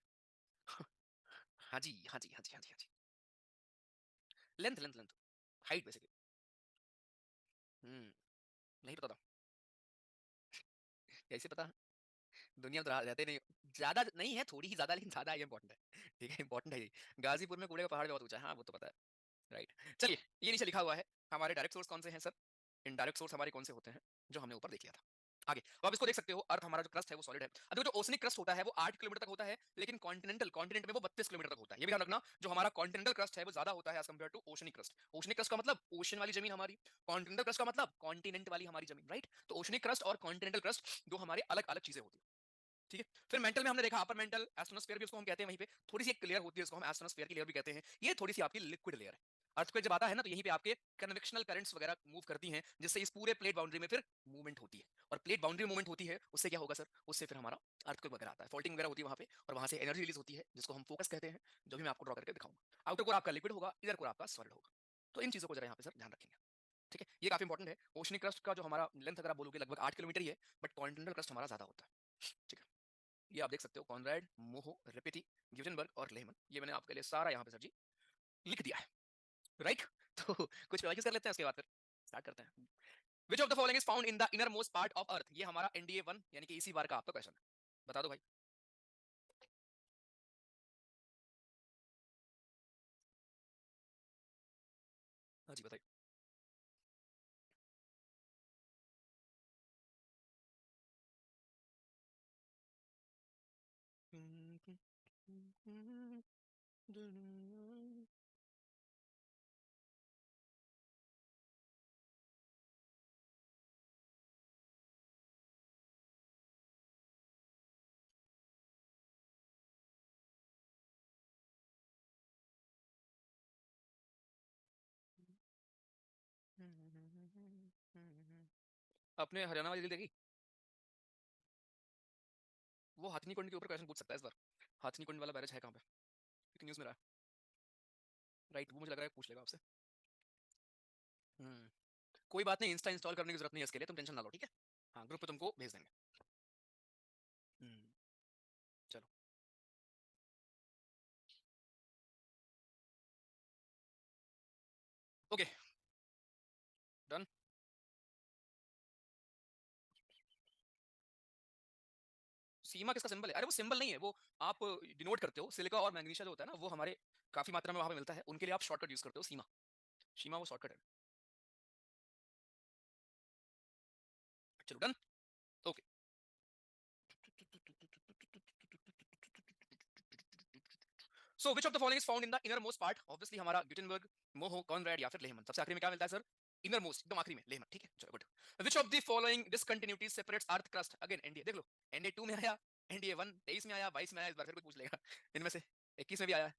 हाँ जी, हाँ जी, हाँ जी, हाँ जी, हाँ जी। Length, length, length, height basically. नहीं पता था। कैसे पता? दुनिया में तो रहते नहीं। ज्यादा नहीं है, थोड़ी ही ज्यादा, लेकिन ज्यादा है, इंपॉर्टेंट है। ठीक है, इंपॉर्टेंट है ये। गाजीपुर में कूड़े का पहाड़ बहुत ऊंचा है, हाँ वो तो पता है। राइट। चलिए, ये नीचे लिखा हुआ है। हमारे डायरेक्ट सोर्स कौन से हैं सर? इनडायरेक्ट सोर्स हमारे कौन से होते हैं? जो हमने ऊपर देख लिया था। आगे तो आप इसको देख सकते हो, अर्थ हमारा जो क्रस्ट है वो सॉलिड है। अब देखो, जो ओशनिक क्रस्ट होता है वो 8 किलोमीटर तक होता है, लेकिन कॉन्टिनेंटल कॉन्टिनेंट में वो 32 किलोमीटर तक होता है। ये भी ध्यान रखना, जो हमारा कॉन्टिनेंटल क्रस्ट है वो ज्यादा होता है as compare to oceanic crust. Oceanic crust का मतलब ओशन वाली जमीन हमारी, कॉन्टिनेंटल क्रस्ट का मतलब कॉन्टिनेंट वाली हमारी जमीन, राइट? तो ओशनिक क्रस्ट और कॉन्टिनेंटल क्रस्ट दो हमारे अलग अलग चीजें होती है। ठीक है, फिर मेंटल में हमने देखा अपर मेंटल एस्ट्रोनोस्फीयर भी उसको हम कहते हैं, वहीं पे थोड़ी सी एक लेयर होती है, उसको हम एस्ट्रोनोस्फीयर की लेयर भी कहते हैं। ये थोड़ी सी आपकी लिक्विड लेयर है। अर्थक्वेक जब आता है ना, तो यहीं पे आपके कन्वेक्शनल करंट्स वगैरह मूव करती हैं, जिससे इस पूरे प्लेट बाउंड्री में फिर मूवमेंट होती है। और प्लेट बाउंड्री मूवमेंट होती है, उससे क्या होगा सर? उससे फिर हमारा अर्थक्वेक वगैरह आता है, फॉल्टिंग वगैरह होती है वहां पे, और वहां से एनर्जी रिलीज होती है, जिसको हम फोकस कहते हैं, जो भी मैं आपको ड्रॉ करके दिखाऊंगा। आउटर कोर आपका लिक्विड होगा, इधर कोर आपका सॉलिड होगा। तो इन चीजों को जरा यहाँ पे सर ध्यान रखेंगे। ठीक है, ये काफी इंपॉर्टेंट है। ओशनिक क्रस्ट का जो हमारा लेंथ अगर आप बोलोगे लगभग 8 किलोमीटर ही है, बट कॉन्टिनेंटल क्रस्ट हमारा ज्यादा होता है। ठीक है, ये आप देख सकते हो, कॉनराड, मोहो, रेपेटी, ग्यूटेनबर्ग और लेहमन। ये मैंने आपके लिए सारा यहाँ पे सर जी लिख दिया है, राइट? तो कुछ रिवाइज कर लेते हैं, उसके बाद फिर स्टार्ट करते हैं। विच of the following is found in the inner most part of earth? ये हमारा एनडीए 1 यानी कि इसी बार का आपका क्वेश्चन है। बता दो भाई। हाँ जी बताइए। अपने हरियाणा वाली देखी? वो हथनी कुंड के ऊपर क्वेश्चन पूछ सकता है इस बार। हथनी कुंड वाला बैरेज है कहाँ पे? क्योंकि न्यूज में रहा है। राइट, वो मुझे लग रहा है पूछ लेगा आपसे। हम्म, कोई बात नहीं, इंस्टा इंस्टॉल करने की जरूरत नहीं है इसके लिए, तुम टेंशन ना लो, ठीक है? हाँ, ग्रुप पे तुमको भेज देंगे। हम्म, चलो। Okay, done. सीमा किसका सिंबल है? अरे वो सिंबल नहीं है, वो आप डिनोट करते हो। सिलिका और मैग्नीशिया जो होता है ना, वो हमारे काफी मात्रा में वहां पे मिलता है, उनके लिए आप शॉर्टकट यूज करते हो, सीमा। सीमा वो शॉर्टकट है। चलो, done. Okay. So which of the following is found in the inner most part? Obviously हमारा गुटेनबर्ग, मोहो, कॉनराड या फिर लेहमन। सबसे आखिरी में क्या मिलता है सर? इनर मोस्ट, एकदम आखिरी में लेहमन। ठीक है, चलो good. Which of the following discontinuities separates earth crust? Again NDA देख लो। एनडीए 2 में आया, एनडीए 1 23 में आया, 22 में आया, इस बार फिर कुछ पूछ लेगा इनमें से। 21 में भी आया है।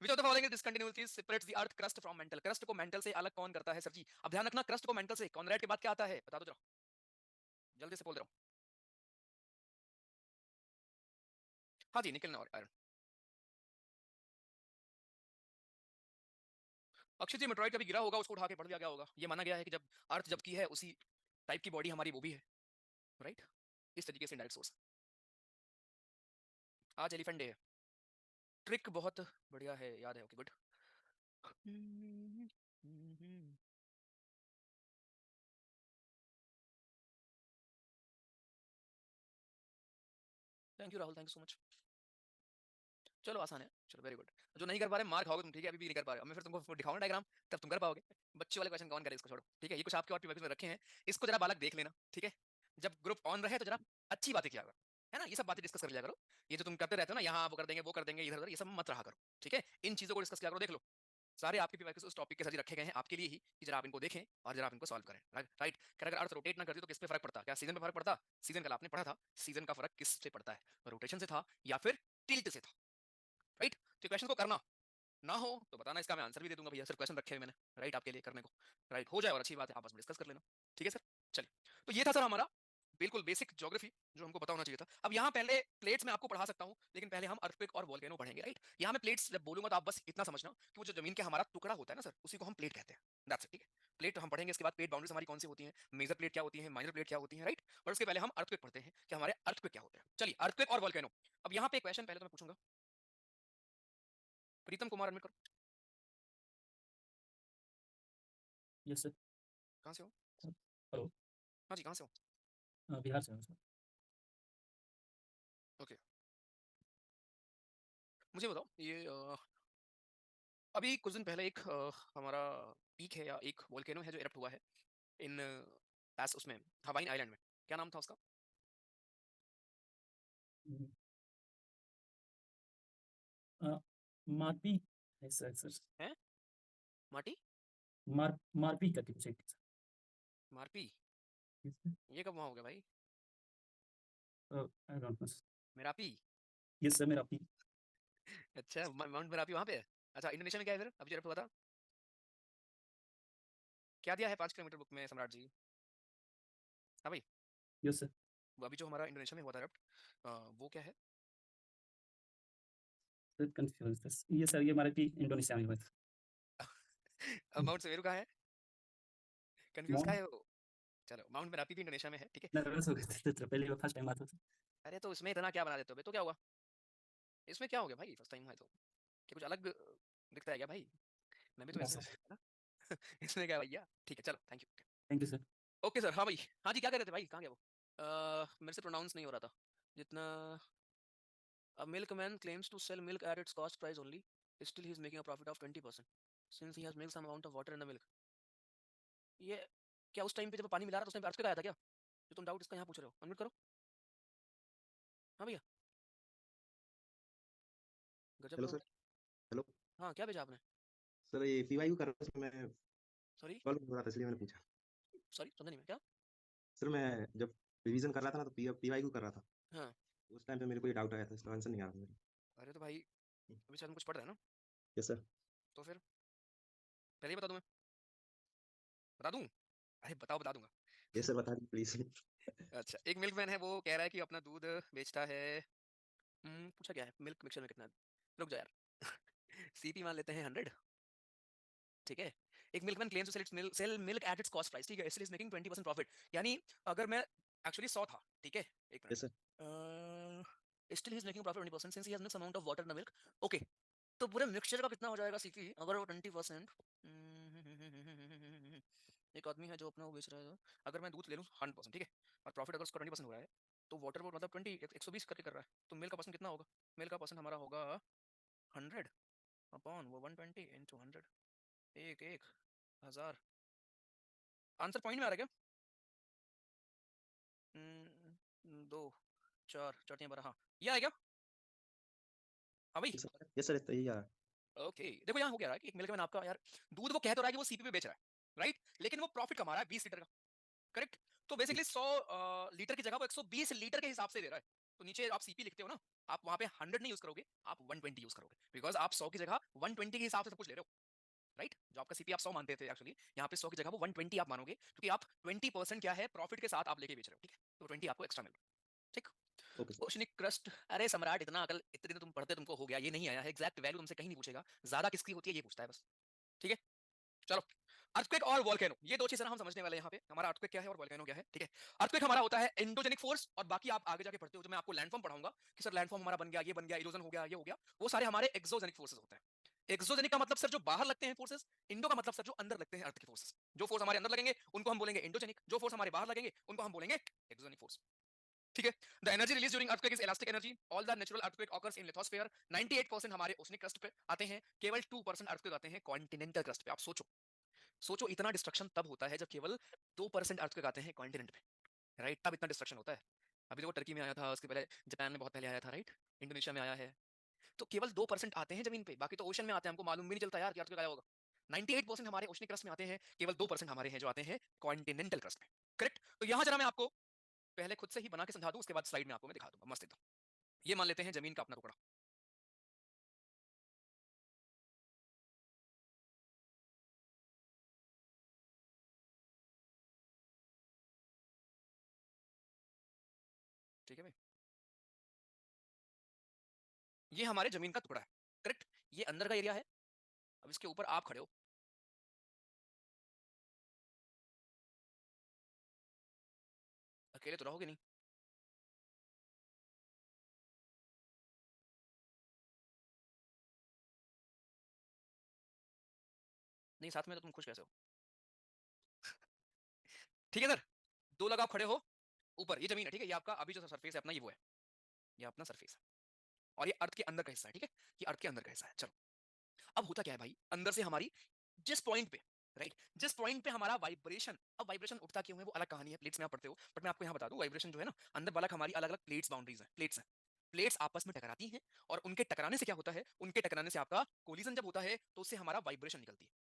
Which of the following discontinuities separates the earth crust from mantle? Crust को मेंटल से अलग कौन करता है सर जी? अब ध्यान रखना, क्रस्ट को मेंटल से, कॉनराड के बाद क्या आता है बता दो जरा, जल्दी से बोल रहा हूँ। हाँ जी, निकल और आयरन। अक्षय जी, मेट्रॉइड कभी गिरा होगा, उसको उठा के पढ़ लिया गया होगा। ये माना गया है कि जब अर्थ जब की है, उसी टाइप की बॉडी हमारी वो भी है, राइट? इस तरीके से इंडायरेक्ट सोर्स। आज एलिफेंट डे है। ट्रिक बहुत बढ़िया है, याद है, okay good. Thank you Rahul, thank you so much. चलो आसान है, चलो वेरी गुड। जो नहीं कर पा रहे मार खाओगे तुम, ठीक है? अभी भी नहीं कर पा रहे हो, मैं फिर तुमको दिखाऊंगा डायग्राम, तब तुम कर पाओगे। बच्चे वाले क्वेश्चन कौन करे, इसको छोड़ो, ठीक है? ये कुछ आपके और पेपर में रखे हैं, इसको जरा बालक देख लेना, ठीक है? जब ग्रुप ऑन रहे तो जरा अच्छी बातें किया करो, है ना? ये सब बातें डिस्कस कर लिया करो। ये जो तुम करते रहते हो ना, यहाँ वो कर देंगे, वो कर देंगे, इधर उधर, ये सब मत रहा करो, ठीक है? इन चीजों को डिस्कस किया करो। देख लो, सारे आपके पेपर उस टॉपिक के साथ ही रखे गए हैं आपके लिए ही, कि जरा आप इनको देखें और जरा आप इनको सॉल्व करें, राइट? राइट। अगर अर्थ रोटेट ना करती तो किस पे फर्क पड़ता? क्या सीजन पे फर्क पड़ता? सीजन कल आपने पढ़ा था, सीजन का फर्क किस से पड़ता है? रोटेशन से था या फिर टिल्ट से था, राइट? तो क्वेश्चन को करना ना हो तो बताना, इसका मैं आंसर भी दे दूंगा भैया, सिर्फ क्वेश्चन रखे हुए मैंने, राइट? आपके लिए करने को, राइट? हो जाए और अच्छी बात है, आपस में डिस्कस कर लेना, ठीक है सर? चलिए, तो ये था सर हमारा बिल्कुल बेसिक ज्योग्राफी, जो हमको पता होना चाहिए था। अब यहाँ पहले प्लेट्स में आपको पढ़ा सकता हूँ, लेकिन पहले हम अर्थक्वेक और वोल्केनो पढ़ेंगे, राइट? यहाँ मैं प्लेट्स जब बोलूंगा तो आप बस इतना समझना कि वो जो जमीन के हमारा टुकड़ा होता है ना सर, उसी को हम प्लेट कहते हैं, दैट्स इट, ठीक है? प्लेट हम पढ़ेंगे, इसके बाद प्लेट बाउंड्रीज हमारी कौन सी होती हैं, मेजर प्लेट क्या होती है, माइनर प्लेट क्या होती है, राइट? और उसके पहले हम अर्थक्वेक पढ़ते हैं कि हमारे अर्थक्वेक क्या होते हैं। चलिए, अर्थक्वेक और वोल्केनो। अब यहाँ पे क्वेश्चन पहले तो मैं पूछूंगा, प्रीतम कुमार अनम्यूट करो। Yes sir. कहाँ से हो? हेलो। हाँ जी, कहाँ से हो? बिहार से हूँ सर। ओके, मुझे बताओ ये अभी कुछ दिन पहले एक हमारा पीक है या एक वोल्केनो है जो इरप्ट हुआ है इन पास उसमें हवाइन आइलैंड में। क्या नाम था उसका? हम्म, अ, मारपी है सर सर। है माटी मारपी करके कुछ एक मारपी? सर। ये कब वहाँ हो गया भाई? I don't know. Merapi? Yes sir, मेरा पी। अच्छा, माउंट मेरापी वहाँ पे है। अच्छा, इंडोनेशिया में क्या है फिर अभी जो इरप्ट हुआ था? क्या दिया है 5 किलोमीटर बुक में सम्राट जी? हाँ भाई, यस सर। वो अभी जो हमारा इंडोनेशिया में हुआ था इरप्ट, वो क्या है? Sir confuse. ये सर, ये मारपी इंडोनेशिया में हुआ था। माउंट सेवेरू कहाँ है? कंफ्यूज का माउंट है वो? चलो, माउंट मेरापी भी इंडोनेशिया में है, ठीक है। नर्वस हो गए थे तो पहले फर्स्ट टाइम आता था। अरे तो इसमें इतना क्या बना देते हो बे? तो क्या हुआ इसमें? क्या हो गया भाई फर्स्ट टाइम है तो? क्या कुछ अलग दिखता है क्या भाई? मैं भी तो ना ऐसे हूँ सर। है ना। इसमें क्या है भैया? ठीक है, चलो, thank you. Thank you sir. Okay sir, हाँ भाई। हाँ जी, क्या कह रहे थे भाई? कहाँ गया वो? मेरे से प्रोनाउंस नहीं हो रहा था जितना। A milkman claims to sell milk at its cost price only. Still, he is making a profit of 20% since he has mixed some amount of water in the milk. ये क्या उस टाइम पे जब पानी मिला रहा था उस टाइम पे अर्थ आया था क्या? जो तुम डाउट इसका यहाँ पूछ रहे हो, अनम्यूट करो। हाँ भैया, गजब हेलो लोग सर। हैं। हेलो हाँ, क्या भेजा आपने? सर, ये पीवाईक्यू कर रहा था, मैं सॉरी, कॉल हो रहा था इसलिए मैंने पूछा। सॉरी, समझा नहीं मैं क्या। सर मैं जब रिवीजन कर रहा था ना तो पीवाईक्यू कर रहा था। हाँ, उस टाइम पे मेरे को ये डाउट आया था, इसका आंसर नहीं आ रहा था मेरे। अरे तो भाई अभी शायद हम कुछ पढ़ रहे हैं ना, यस सर। तो फिर पहले ही बता दूं मैं? बता दूं? अरे बताओ, बता दूंगा। यस सर, बता दीजिए प्लीज। अच्छा, एक मिल्कमैन है, वो कह रहा है कि अपना दूध बेचता है। पूछा क्या है मिल्क मिक्सचर में कितना है? रुक जा यार। सीपी मान लेते हैं 100, ठीक है। एक milkman claims to sell milk at its cost price, ठीक है, इसलिए इज मेकिंग 20% प्रॉफिट। यानी अगर मैं एक्चुअली 100 था, ठीक है, एक yes sir. Minute, still he is making profit 20% since he has mix amount of water in the milk. Okay, तो पूरे मिक्सचर का कितना हो जाएगा सीपी अगर वो 20%? एक आदमी है जो अपना वो बेच रहा है, अगर मैं दूध ले लूँ 100%, ठीक है, और प्रॉफिट अगर उसका 20% हो रहा है, तो वाटर वो मतलब 120 करके कर रहा है, तो मिल्क का परसेंट कितना होगा? मिल्क का परसेंट हमारा होगा 100 अपॉन वो 120 इंटू 100, एक एक 1000। आंसर पॉइंट में आ रहा है क्या? 2 4 4 12, हाँ, ये आएगा। हाँ भाई। यस सर, तो यही आ रहा है। ओके, देखो यहाँ हो क्या रहा है कि एक मिल्कमैन आपका यार दूध वो कह तो रहा है कि वो सीपी पे बेच रहा है, राइट, लेकिन वो प्रॉफिट कमा रहा है 20 लीटर का, करेक्ट। तो बेसिकली 100 लीटर की जगह वो 120 लीटर के हिसाब से दे रहा है। तो नीचे आप सीपी लिखते हो ना, आप वहां पे 100 नहीं यूज करोगे, आप 120 यूज करोगे, बिकॉज आप 100 की जगह 120 के हिसाब से सब कुछ ले रहे हो, राइट। जो आपका सीपी आप 100 मानते थे, एक्चुअली यहाँ पे 100 की जगह वो 120 आप मानोगे, क्योंकि आप 20% क्या है प्रॉफिट के साथ आप लेके बेच रहे हो, ठीक है, तो 20 आपको एक्स्ट्रा मिल रहा है, ठीक। Okay sir. ओशनिक क्रस्ट, अरे सम्राट, इतना अकल इतने दिन तुम पढ़ते तुमको हो गया, ये नहीं आया है एग्जैक्ट वैल्यू तुमसे कहीं नहीं पूछेगा, ज्यादा किसकी होती है ये पूछता है बस, ठीक है। चलो, अर्थक्वेक और वोल्केनो, ये दो चीजें हम समझने वाले हैं यहाँ पे, हमारा अर्थक्वेक क्या है और वोल्केनो क्या है, ठीक है। अर्थक्वेक हमारा होता है एंडोजेनिक फोर्स, और बाकी आप आगे जाके पढ़ते हो, जो मैं आपको लैंडफॉर्म पढ़ाऊंगा कि सर लैंडफॉर्म हमारा बन गया, ये बन गया, इरोजन हो गया, ये हो गया, वो सारे हमारे एक्सोजेनिक फोर्सेस होते हैं। एक्सोजेनिक का मतलब सर जो बाहर लगते हैं फोर्सेस, इंडो का मतलब सर जो अंदर लगते हैं अर्थ के फोर्सेस। जो फोर्स हमारे अंदर लगेंगे उनको हम बोलेंगे इंडोजेनिक, जो फोर्स हमारे बाहर लगेंगे उनको हम बोलेंगे एक्सोजेनिक फोर्स, ठीक है। The energy release during earthquake is elastic energy, all the natural earthquake occurs in lithosphere. 98% हमारे ओशनिक क्रस्ट पे आते हैं, केवल 2% अर्थक्वेक आते हैं कॉन्टिनेंटल क्रस्ट पे। आप सोचो, सोचो इतना डिस्ट्रक्शन तब होता है जब केवल 2% अर्थक्वेक आते हैं कॉन्टिनेंट पे, राइट, तब इतना डिस्ट्रक्शन होता है। अभी देखो टर्की में आया था, उसके पहले जापान में बहुत पहले आया था, राइट, इंडोनेशिया में आया है। तो केवल 2% आते हैं जमीन पे, बाकी तो ओशन में आते हैं, हमको मालूम भी नहीं चलता यार कि अर्थक्वेक आया होगा। 98% हमारे ओशनिक क्रस्ट में आते हैं, केवल 2% हमारे हैं जो आते हैं कॉन्टिनेंटल क्रस्ट में, करेक्ट। तो यहाँ जरा मैं आपको पहले खुद से ही बना के समझा दूं, उसके बाद स्लाइड में आपको मैं दिखा दूंगा मस्त एकदम। ये मान लेते हैं जमीन का अपना टुकड़ा, ठीक है भाई, ये हमारे जमीन का टुकड़ा है, करेक्ट। ये अंदर का एरिया है, अब इसके ऊपर आप खड़े हो, अकेले तो रहोगे नहीं, नहीं साथ में तो तुम खुश कैसे हो? ठीक है सर, 2 लोग आप खड़े हो ऊपर, ये जमीन है, ठीक है, ये आपका अभी जो सरफेस है अपना ये वो है, ये अपना सरफेस है और ये अर्थ के अंदर का हिस्सा है, ठीक है, ये अर्थ के अंदर का हिस्सा है। चलो, अब होता क्या है भाई, अंदर से हमारी जिस पॉइंट पे, राइट, जिस पॉइंट पे हमारा वाइब्रेशन, अब वाइब्रेशन उठता क्यों है वो अलग कहानी है, प्लेट्स में आप पढ़ते हो, बट मैं आपको यहाँ बता दूं, वाइब्रेशन जो है ना, अंदर वाला हमारी अलग अलग प्लेट्स, बाउंड्रीज है, प्लेट्स हैं, प्लेट्स आपस में टकराती हैं और उनके टकराने से क्या होता है, उनके टकराने से आपका कोलिजन जब होता है तो उससे हमारा वाइब्रेशन निकलती है।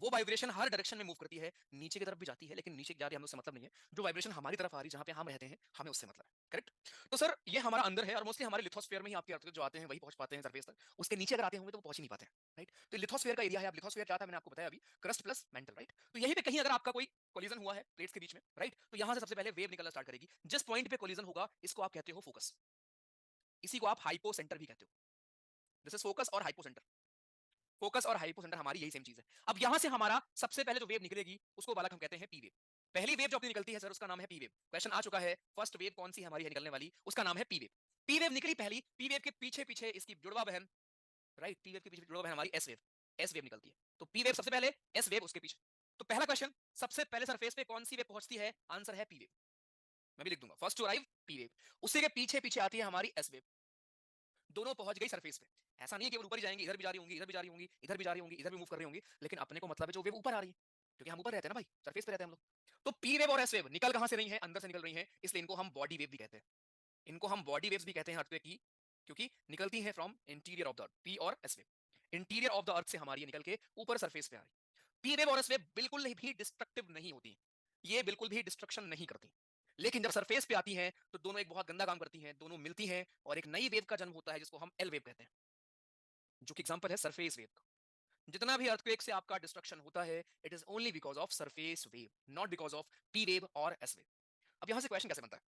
वो वाइब्रेशन हर डायरेक्शन में मूव करती है, नीचे की तरफ भी जाती है, लेकिन नीचे जा रही है हमें उससे मतलब नहीं है, जो वाइब्रेशन हमारी तरफ आ रही है जहां पे हम रहते हैं हमें उससे मतलब है, करेक्ट। तो सर ये हमारा अंदर है और मोस्टली हमारे लिथोस्फीयर में ही आपके अर्थ जो आते हैं वही पहुंच पाते हैं सरफेस तक, उसके नीचे अगर आते होंगे तो वो पहुंच ही नहीं पाते हैं, राइट। तो लिथोस्फीयर का एरिया है, अब लिथोस्फीयर क्या था मैंने आपको बताया अभी, क्रस्ट प्लस मेंटल, राइट। तो यहीं पे कहीं अगर आपका कोई कोलिजन हुआ है प्लेट्स के बीच में, राइट, तो यहां से सबसे पहले वेव निकलना स्टार्ट करेगी, जिस पॉइंट पे कोलिजन होगा इसको आप कहते हो फोकस, इसी को आप हाइपो सेंटर भी कहते हो, दिस इज फोकस और हाइपो सेंटर, फोकस और हाइपो सेंटर हमारी यही सेम चीज है। अब यहां से हमारा सबसे पहले जो वेव निकलेगी उसको बालक हम कहते हैं पी वेव, पहली वेव जो अपनी निकलती है सर उसका नाम है पी वेव, क्वेश्चन आ चुका है फर्स्ट वेव कौन सी हमारी है निकलने वाली, उसका नाम है पी वेव, पी वेव निकली पहली, पी वेव के पीछे पीछे इसकी जुड़वा बहन, राइट, पी वेव के पीछे जुड़वा बहन हमारी एस वेव, एस वेव निकलती है, तो पी वेव सबसे पहले, एस वेव उसके पीछे। तो पहला क्वेश्चन, सबसे पहले सरफेस पे कौन सी वेव पहुंचती है, आंसर है पी वेव, मैं भी लिख दूंगा first to arrive P wave, उसी के पीछे पीछे आती है हमारी एस वेव, दोनों पहुंच गई सरफेस पे, ऐसा नहीं है कि वो ऊपर ही जाएंगी, इधर भी जा रही होंगी, इधर भी जा रही होंगी, इधर भी जा रही होंगी, इधर भी मूव कर रही होंगी, लेकिन अपने को मतलब है जो वेव ऊपर आ रही है, क्योंकि हम ऊपर रहते हैं ना भाई, सरफेस पे रहते हैं हम लोग। तो पी वेव और एस वेव निकल कहां से रही है, अंदर से निकल रही है, इसलिए इनको हम बॉडी वेव भी कहते हैं, इनको हम बॉडी वेव्स भी कहते हैं अर्थ पे की, क्योंकि निकलती है from interior of the earth, P और S wave interior of the earth से हमारी ये निकल के ऊपर सरफेस पे आ रही। पी वेव और एस वेव बिल्कुल भी डिस्ट्रक्टिव नहीं होती, ये बिल्कुल भी डिस्ट्रक्शन नहीं करती, लेकिन जब सरफेस पे आती हैं तो दोनों एक बहुत गंदा काम करती हैं, दोनों मिलती हैं और एक नई वेव का जन्म होता है जिसको हम एल वेव कहते हैं, जो कि एग्जांपल है सरफेस वेव का। जितना भी अर्थक्वेक से आपका डिस्ट्रक्शन होता है it is only because of surface wave, not because of P wave और एस वेव। अब यहां से क्वेश्चन कैसे बनता है,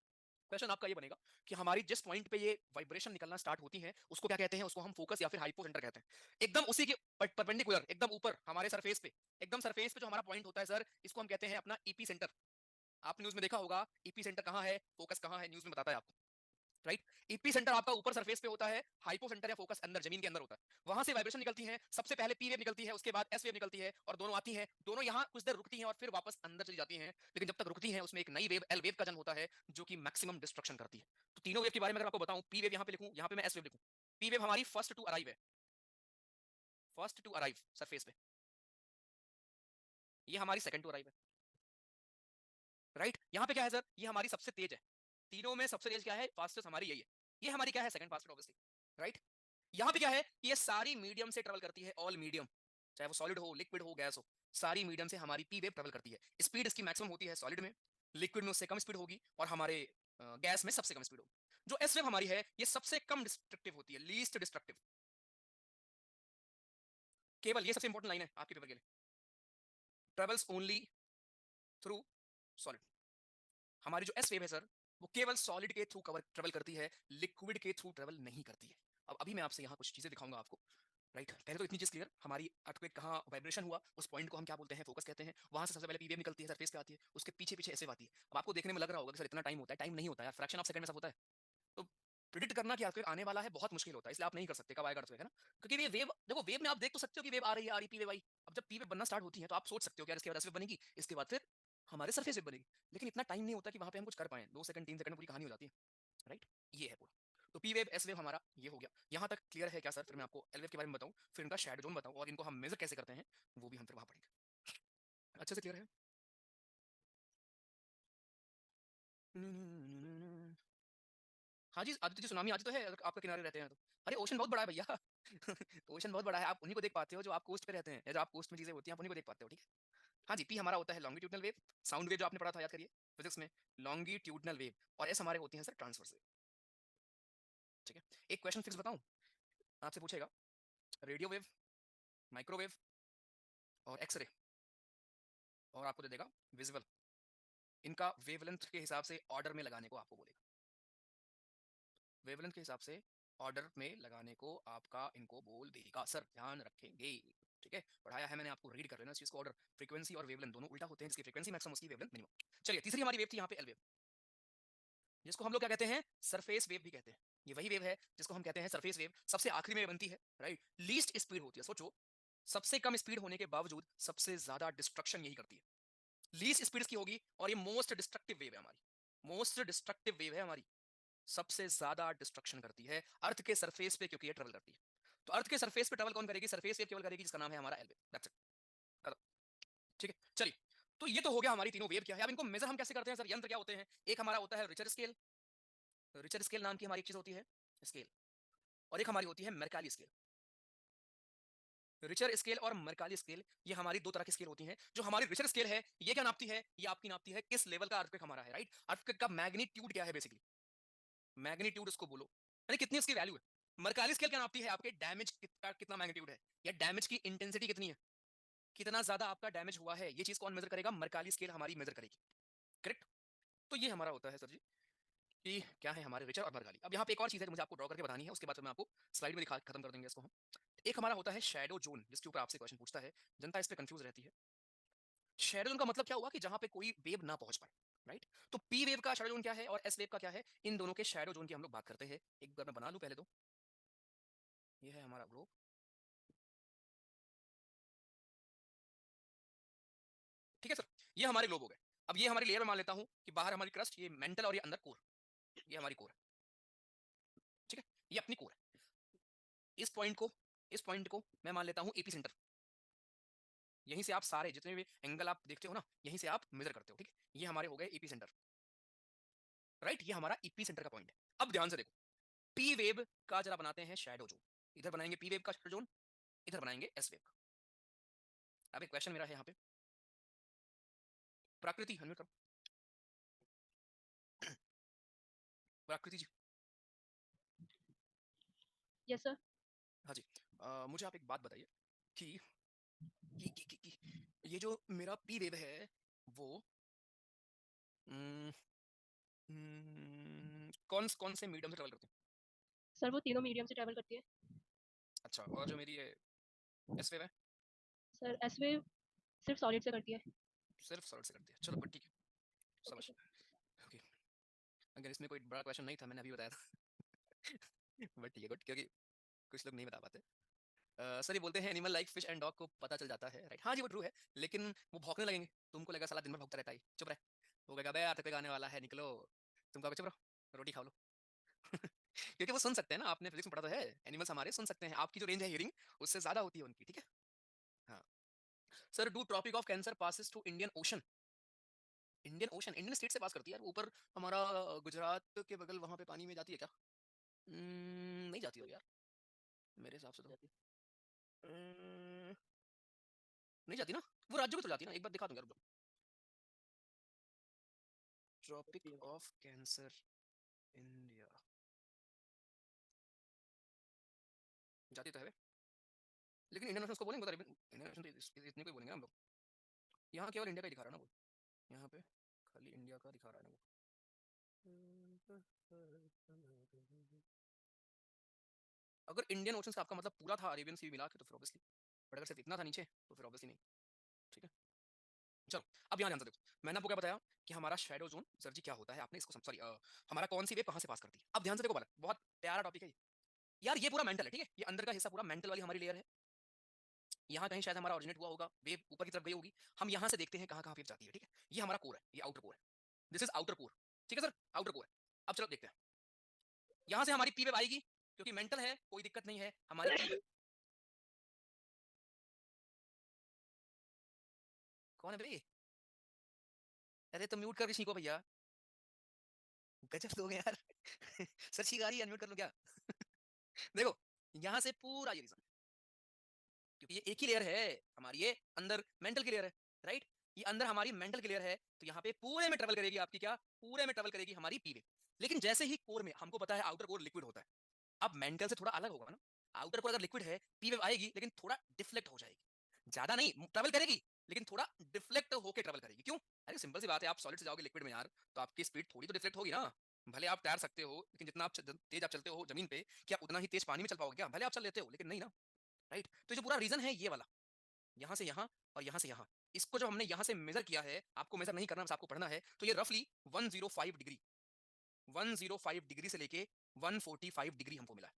क्वेश्चन आपका ये बनेगा कि हमारी जिस पॉइंट पे ये वाइब्रेशन निकलना स्टार्ट होती है उसको क्या कहते हैं, उसको हम फोकस या फिर हाइपो सेंटर कहते हैं, एकदम उसी के परपेंडिकुलर, एकदम ऊपर हमारे सरफेस पे, एकदम सरफेस पे जो हमारा पॉइंट होता है सर इसको हम कहते हैं अपना ईपी सेंटर। आप न्यूज में देखा होगा ईपी सेंटर कहां है, फोकस कहां है, न्यूज में बताता है आपको, राइट। ईपी सेंटर आपका ऊपर सरफेस पे होता है, हाइपो सेंटर या फोकस अंदर जमीन के अंदर होता है, वहां से वाइब्रेशन निकलती है, सबसे पहले पी वेव निकलती है, उसके बाद एस वेव निकलती है और दोनों आती हैं, दोनों यहां कुछ देर रुकती हैं और फिर वापस अंदर चली जाती हैं, लेकिन जब तक रुकती हैं उसमें एक नई वेव एल वेव का जन्म होता है जो कि मैक्सिमम डिस्ट्रक्शन करती है। तो तीनों वेव के बारे में अगर आपको बताऊं, पी वेव यहां पे लिखूं, यहां पे मैं एस वेव लिखूं, पी वेव हमारी फर्स्ट टू अराइव है, फर्स्ट टू अराइव सरफेस पे, ये हमारी सेकंड टू अराइव है, राइट। यहां पे क्या है सर, ये हमारी सबसे तेज है, तीनों में सबसे तेज क्या है, फास्टेस्ट हमारी यही है, ये हमारी क्या है, सेकंड फास्टेस्ट ऑब्वियसली, राइट। यहां पे क्या है, ये सारी मीडियम से ट्रेवल करती है, ऑल मीडियम, चाहे वो सॉलिड हो, लिक्विड हो, गैस हो, सारी मीडियम से हमारी पी वेव ट्रेवल करती है, स्पीड इसकी मैक्सिमम होती है सॉलिड में, लिक्विड में उससे कम स्पीड होगी और हमारे गैस में सबसे कम स्पीड होगी। जो एस वेव हमारी है ये सबसे कम डिस्ट्रक्टिव होती है, लीस्ट डिस्ट्रक्टिव, केवल ये सबसे इंपॉर्टेंट लाइन है आपके पेपर के लिए, ट्रेवल्स ओनली थ्रू सॉलिड। हमारी जो एस वेव है सर वो केवल सॉलिड के थ्रू कवर ट्रेवल करती है, लिक्विड के थ्रू ट्रेवल नहीं करती है। अब अभी मैं आपसे यहाँ कुछ चीजें दिखाऊंगा आपको, राइट। पहले तो इतनी चीज क्लियर, हमारी अर्थक्वेक कहाँ वाइब्रेशन हुआ उस पॉइंट को हम क्या बोलते हैं, फोकस कहते हैं, वहां से सबसे पहले पी वेव निकलती है, सरफेस पे आती है, उसके पीछे पीछे ऐसे आती है। अब आपको देखने में लग रहा होगा कि सर इतना टाइम होता है, टाइम नहीं होता है, फ्रैक्शन ऑफ सेकंड में सब होता है। तो प्रिडिक्ट करना कि अर्थक्वेक आने वाला है बहुत मुश्किल होता है, इसलिए आप नहीं कर सकते कब आएगा अर्थक्वेक, है ना, क्योंकि ये वेव देखो, वेव में आप देख तो सकते हो कि वेव आ रही है, आ रही पी वेव आई, अब जब पी वेव बनना स्टार्ट होती है तो आप सोच सकते हो कि यार इसके बाद एस वेव बनेगी, इसके बाद फिर हमारे सरफेस वेव बनेगी, लेकिन इतना टाइम नहीं होता कि वहां पे हम कुछ कर पाए, 2 सेकंड 3 सेकंड में पूरी कहानी हो जाती है, राइट। ये है पूरा। तो पी वेव एस वेव हमारा ये हो गया, यहाँ तक क्लियर है क्या सर, फिर मैं आपको एल वेव के बारे में बताऊं, फिर इनका शैडो जोन बताऊं और इनको हम मेजर कैसे करते हैं वो भी हम फिर वहां पढ़ेंगे, अच्छे से क्लियर है। हाँ जी आदित्य जी, सुनामी आती तो है अगर आपके किनारे रहते हैं तो, अरे ओशन बहुत बड़ा है भैया ओशन बहुत बड़ा है, आप उन्हीं को देख पाते हो जो आप कोस्ट पे रहते हैं, या जो आप कोस्ट में चीजें होती हैं आप उन्हीं को देख पाते हो, ठीक है। हाँ जी, पी हमारा होता है लॉन्गिट्यूडनल वेव, साउंड वेव जो आपने पढ़ा था याद करिए फिजिक्स में, लॉन्गिट्यूडनल वेव, और एस हमारे होती हैं सर ट्रांसवर्स वेव, ठीक है। एक क्वेश्चन फिक्स बताऊं, आपसे पूछेगा रेडियो वेव, माइक्रोवेव और एक्सरे, और आपको दे देगा विजुअल, इनका वेवलेंथ के हिसाब से ऑर्डर में लगाने को आपको बोलेगा, वेवलेंथ के हिसाब से ऑर्डर में लगाने को आपका इनको बोल देगा, सर ध्यान रखेंगे, ठीक है। पढ़ाया है मैंने आपको, रीड कर लेना इस चीज को, ऑर्डर, फ्रीक्वेंसी और वेवलेंथ दोनों उल्टा होते हैं, जिसकी फ्रीक्वेंसी मैक्सिमम उसकी वेवलेंथ मिनिमम। चलिए तीसरी हमारी वेव थी यहाँ पे एल वेव, जिसको हम लोग क्या कहते हैं, सरफेस वेव भी कहते हैं, ये वही वेव है जिसको हम कहते हैं सरफेस वेव, सबसे आखिरी में बनती है, राइट, लीस्ट स्पीड होती है, सोचो सबसे कम स्पीड होने के बावजूद सबसे ज्यादा डिस्ट्रक्शन यही करती है। लीस्ट स्पीड की होगी और ये मोस्ट डिस्ट्रक्टिव वेव है हमारी, मोस्ट डिस्ट्रक्टिव वेव है हमारी, सबसे ज्यादा डिस्ट्रक्शन करती है अर्थ के सरफेस पे, क्योंकि ये ट्रेवल करती है। तो अर्थ के सरफेस पे ट्रेवल कौन करेगी? सरफेस वेव केवल करेगी जिसका नाम है हमारा एल वेव। दैट्स इट, खत्म। ठीक है, चलिए। तो ये तो हो गया हमारी तीनों वेव क्या है। अब इनको मेजर हम कैसे करते हैं सर? यंत्र क्या होते हैं? एक हमारा होता है रिचर स्केल, रिचर स्केल नाम की हमारी एक चीज होती है स्केल, और एक हमारी होती है मेर्काली स्केल। रिचर स्केल और मेर्काली स्केल ये हमारी दो तरह की स्केल होती हैं। जो हमारी रिचर स्केल है ये क्या नापती है? ये आपकी नापती है किस लेवल का अर्थक्वेक हमारा है, राइट? अर्थक्वेक का मैग्नीट्यूड क्या है बेसिकली, मैग्नीट्यूड उसको बोलो, यानी कितनी उसकी वैल्यू है। मेर्काली स्केल क्या नापती है? आपके डैमेज कितना मैग्नीट्यूड है, या डैमेज की इंटेंसिटी कितनी है, कितना ज्यादा आपका डैमेज हुआ है। ये चीज कौन मेजर करेगा? मेर्काली स्केल हमारी मेजर करेगी, करेक्ट? तो ये हमारा होता है सर जी कि क्या है हमारे रिचर और मेर्काली। अब यहाँ पे एक और चीज है जो मुझे आपको ड्रॉ करके बतानी है, उसके बाद मैं आपको स्लाइड में दिखा खत्म कर देंगे इसको हम। एक हमारा होता है शैडो जोन, जिसके ऊपर आपसे क्वेश्चन पूछता है, जनता इस पे कंफ्यूज रहती है। शैडो जोन का मतलब क्या हुआ कि जहां पे कोई वेव ना पहुंच पाए, राइट? तो पी वेव का शैडो जोन क्या है और एस वेव का क्या है, इन दोनों के शैडो जोन की हम लोग बात करते हैं। एक बार मैं बना लूं पहले तो, ये है हमारा ग्लोब, ठीक है सर, ये हमारे ग्लोब हो गए। अब ये हमारी लेयर में मान लेता हूं कि बाहर हमारी क्रस्ट, ये मेंटल और ये अंदर कोर, ये हमारी कोर है, ठीक है, ये अपनी कोर है। इस पॉइंट को, इस पॉइंट को मैं मान लेता हूं एपी सेंटर। यहीं से आप सारे जितने भी एंगल आप देखते हो ना, यहीं से आप मेजर करते हो, ठीक है? ये हमारे हो गए एपी सेंटर, राइट? ये हमारा एपी सेंटर का पॉइंट है। अब ध्यान से देखो, पी वेव का जरा बनाते हैं शैडो जोन। इधर बनाएंगे पी वेव का शैडो जोन, इधर बनाएंगे एस वेव का। अब एक क्वेश्चन मेरा है यहाँ पे, प्रकृति अनम्यूट करो, प्रकृति जी। Yes sir. हाँ जी, मुझे आप एक बात बताइए कि ये जो मेरा पी वेव है वो कौन कौन से मीडियम से ट्रेवल करते हैं? सर वो तीनों मीडियम से ट्रैवल करती है। अच्छा, और जो मेरी ये एस वेव है? सर एस वेव सिर्फ सॉलिड से करती है। सिर्फ सॉलिड से करती है, चलो बट ठीक है, ओके समझ। सर। ओके, अगर इसमें कोई बड़ा क्वेश्चन नहीं था, मैंने अभी बताया था बट ठीक है, गुड, क्योंकि कुछ लोग नहीं बता पाते। सर ये बोलते हैं animal like fish and dog को पता चल जाता है, राइट? हाँ जी, वो ट्रू है, लेकिन वो भौंकने लगेंगे, तुमको लगेगा साला दिन भर भौंकता रहता है, चुप रहे। वो कहेगा बे यार, आने वाला है, निकलो। तुम कहोगे चुप रहो, रोटी खा लो क्योंकि वो सुन सकते हैं ना, आपने फिजिक्स में पढ़ा तो है, एनिमल्स हमारे सुन सकते हैं, आपकी जो रेंज है हियरिंग उससे ज्यादा होती है उनकी, ठीक है? हाँ sir, do Tropic of Cancer passes through Indian Ocean? Indian Ocean Indian state से पास करती है यार, ऊपर हमारा गुजरात के बगल वहां पे पानी में जाती है क्या? नहीं जाती हो यार, मेरे हिसाब से तो नहीं जाती ना, वो राज्यों की तो जाती है ना, एक बार दिखा दूंगा, रुक जाओ। ट्रॉपिक ऑफ कैंसर इंडिया जाती तो है, लेकिन इंडियन ओशन को बोलेंगे तो इंडियन ओशन तो इतने कोई बोलेंगे ना हम लोग। यहाँ केवल इंडिया का ही दिखा रहा है ना वो, यहाँ पे खाली इंडिया का दिखा रहा है ना वो। अगर इंडियन ओशन का आपका मतलब पूरा था अरेबियन सी मिला के तो फिर ऑब्वियसली, बट अगर सिर्फ इतना था नीचे तो फिर ऑब्वियसली नहीं, ठीक है? चलो, अब यहाँ ध्यान से देखो, मैंने आपको क्या बताया कि हमारा शैडो जोन सर जी क्या होता है, आपने इसको सॉरी हमारा कौन सी वेव कहाँ से पास करती है। अब ध्यान से देखो, बालक बहुत प्यारा टॉपिक है ये यार, ये पूरा मेंटल है, ठीक है? ये अंदर का हिस्सा पूरा मेंटल वाली हमारी लेयर है। यहाँ कहीं शायद हमारा ओरिजिनेट हुआ होगा, वेव ऊपर की तरफ गई होगी, हम यहाँ से देखते हैं कहाँ कहाँ वेव जाती है, ठीक है? ये हमारा कोर है, ये आउटर कोर है, दिस इज आउटर कोर, ठीक है सर? आउटर कोर है। अब चलो देखते हैं, यहाँ से हमारी पी वेव आएगी, क्योंकि मेंटल है, कोई दिक्कत नहीं है, हमारी पी वेव। कौन है भाई? अरे तो म्यूट कर किसी को भैया, गजब लोग हैं यार सर शिकारी अनम्यूट कर लो क्या देखो, यहाँ से पूरा ये रीजन, क्योंकि ये एक ही लेयर है हमारी, ये अंदर मेंटल की लेयर है, राइट? ये अंदर हमारी मेंटल की लेयर है, तो यहाँ पे पूरे में ट्रेवल करेगी आपकी क्या, पूरे में ट्रेवल करेगी हमारी पी वेव। लेकिन जैसे ही कोर में, हमको पता है आउटर कोर लिक्विड होता है, अब मेंटल से थोड़ा अलग होगा ना, आउटर कोर अगर लिक्विड है, पी वेव आएगी लेकिन थोड़ा डिफ्लेक्ट हो जाएगी, ज्यादा नहीं ट्रेवल करेगी, लेकिन थोड़ा डिफ्लेक्ट होकर ट्रेवल करेगी। क्यों? अरे सिंपल सी बात है, आप सॉलिड से जाओगे लिक्विड में यार, तो आपकी स्पीड थोड़ी तो डिफ्लेक्ट होगी ना। भले आप तैर सकते हो, लेकिन जितना आप तेज आप चलते हो जमीन पे, क्या उतना ही तेज पानी में चल पाओगे क्या? भले आप चल लेते हो, लेकिन नहीं ना, राइट? तो जो पूरा रीजन है ये वाला, यहाँ से यहाँ और यहाँ से यहाँ, इसको जब हमने यहाँ से मेजर किया है, आपको मेजर नहीं करना, बस आपको पढ़ना है, तो ये रफली 105 डिग्री, 105 डिग्री से लेके 145 डिग्री हमको मिला है।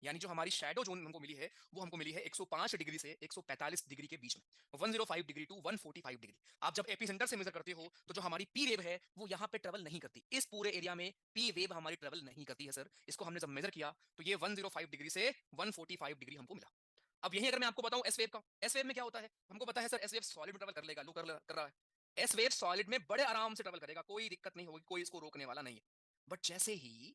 यानी जो हमारी शैडो जोन हमको मिली है वो हमको मिली है 105 डिग्री से 145 डिग्री के बीच में, 105 डिग्री टू 145 डिग्री। आप जब एपिसेंटर से मेजर करते हो तो जो हमारी पी वेव है वो यहाँ पे ट्रेवल नहीं करती, इस पूरे एरिया में पी वेव हमारी ट्रेवल नहीं करती है सर। इसको हमने जब मेजर किया तो ये 105 डिग्री से 145 डिग्री हमको मिला। अब यही अगर मैं आपको बताऊं एस वेव का, एस वेव में क्या होता है हमको पता है सर, एस वेव सॉलिड में ट्रेवल कर लेगा, लो कर रहा है। एस वेव सॉलिड में बड़े आराम से ट्रेवल करेगा, कोई दिक्कत नहीं होगी, कोई इसको रोकने वाला नहीं है। बट जैसे ही,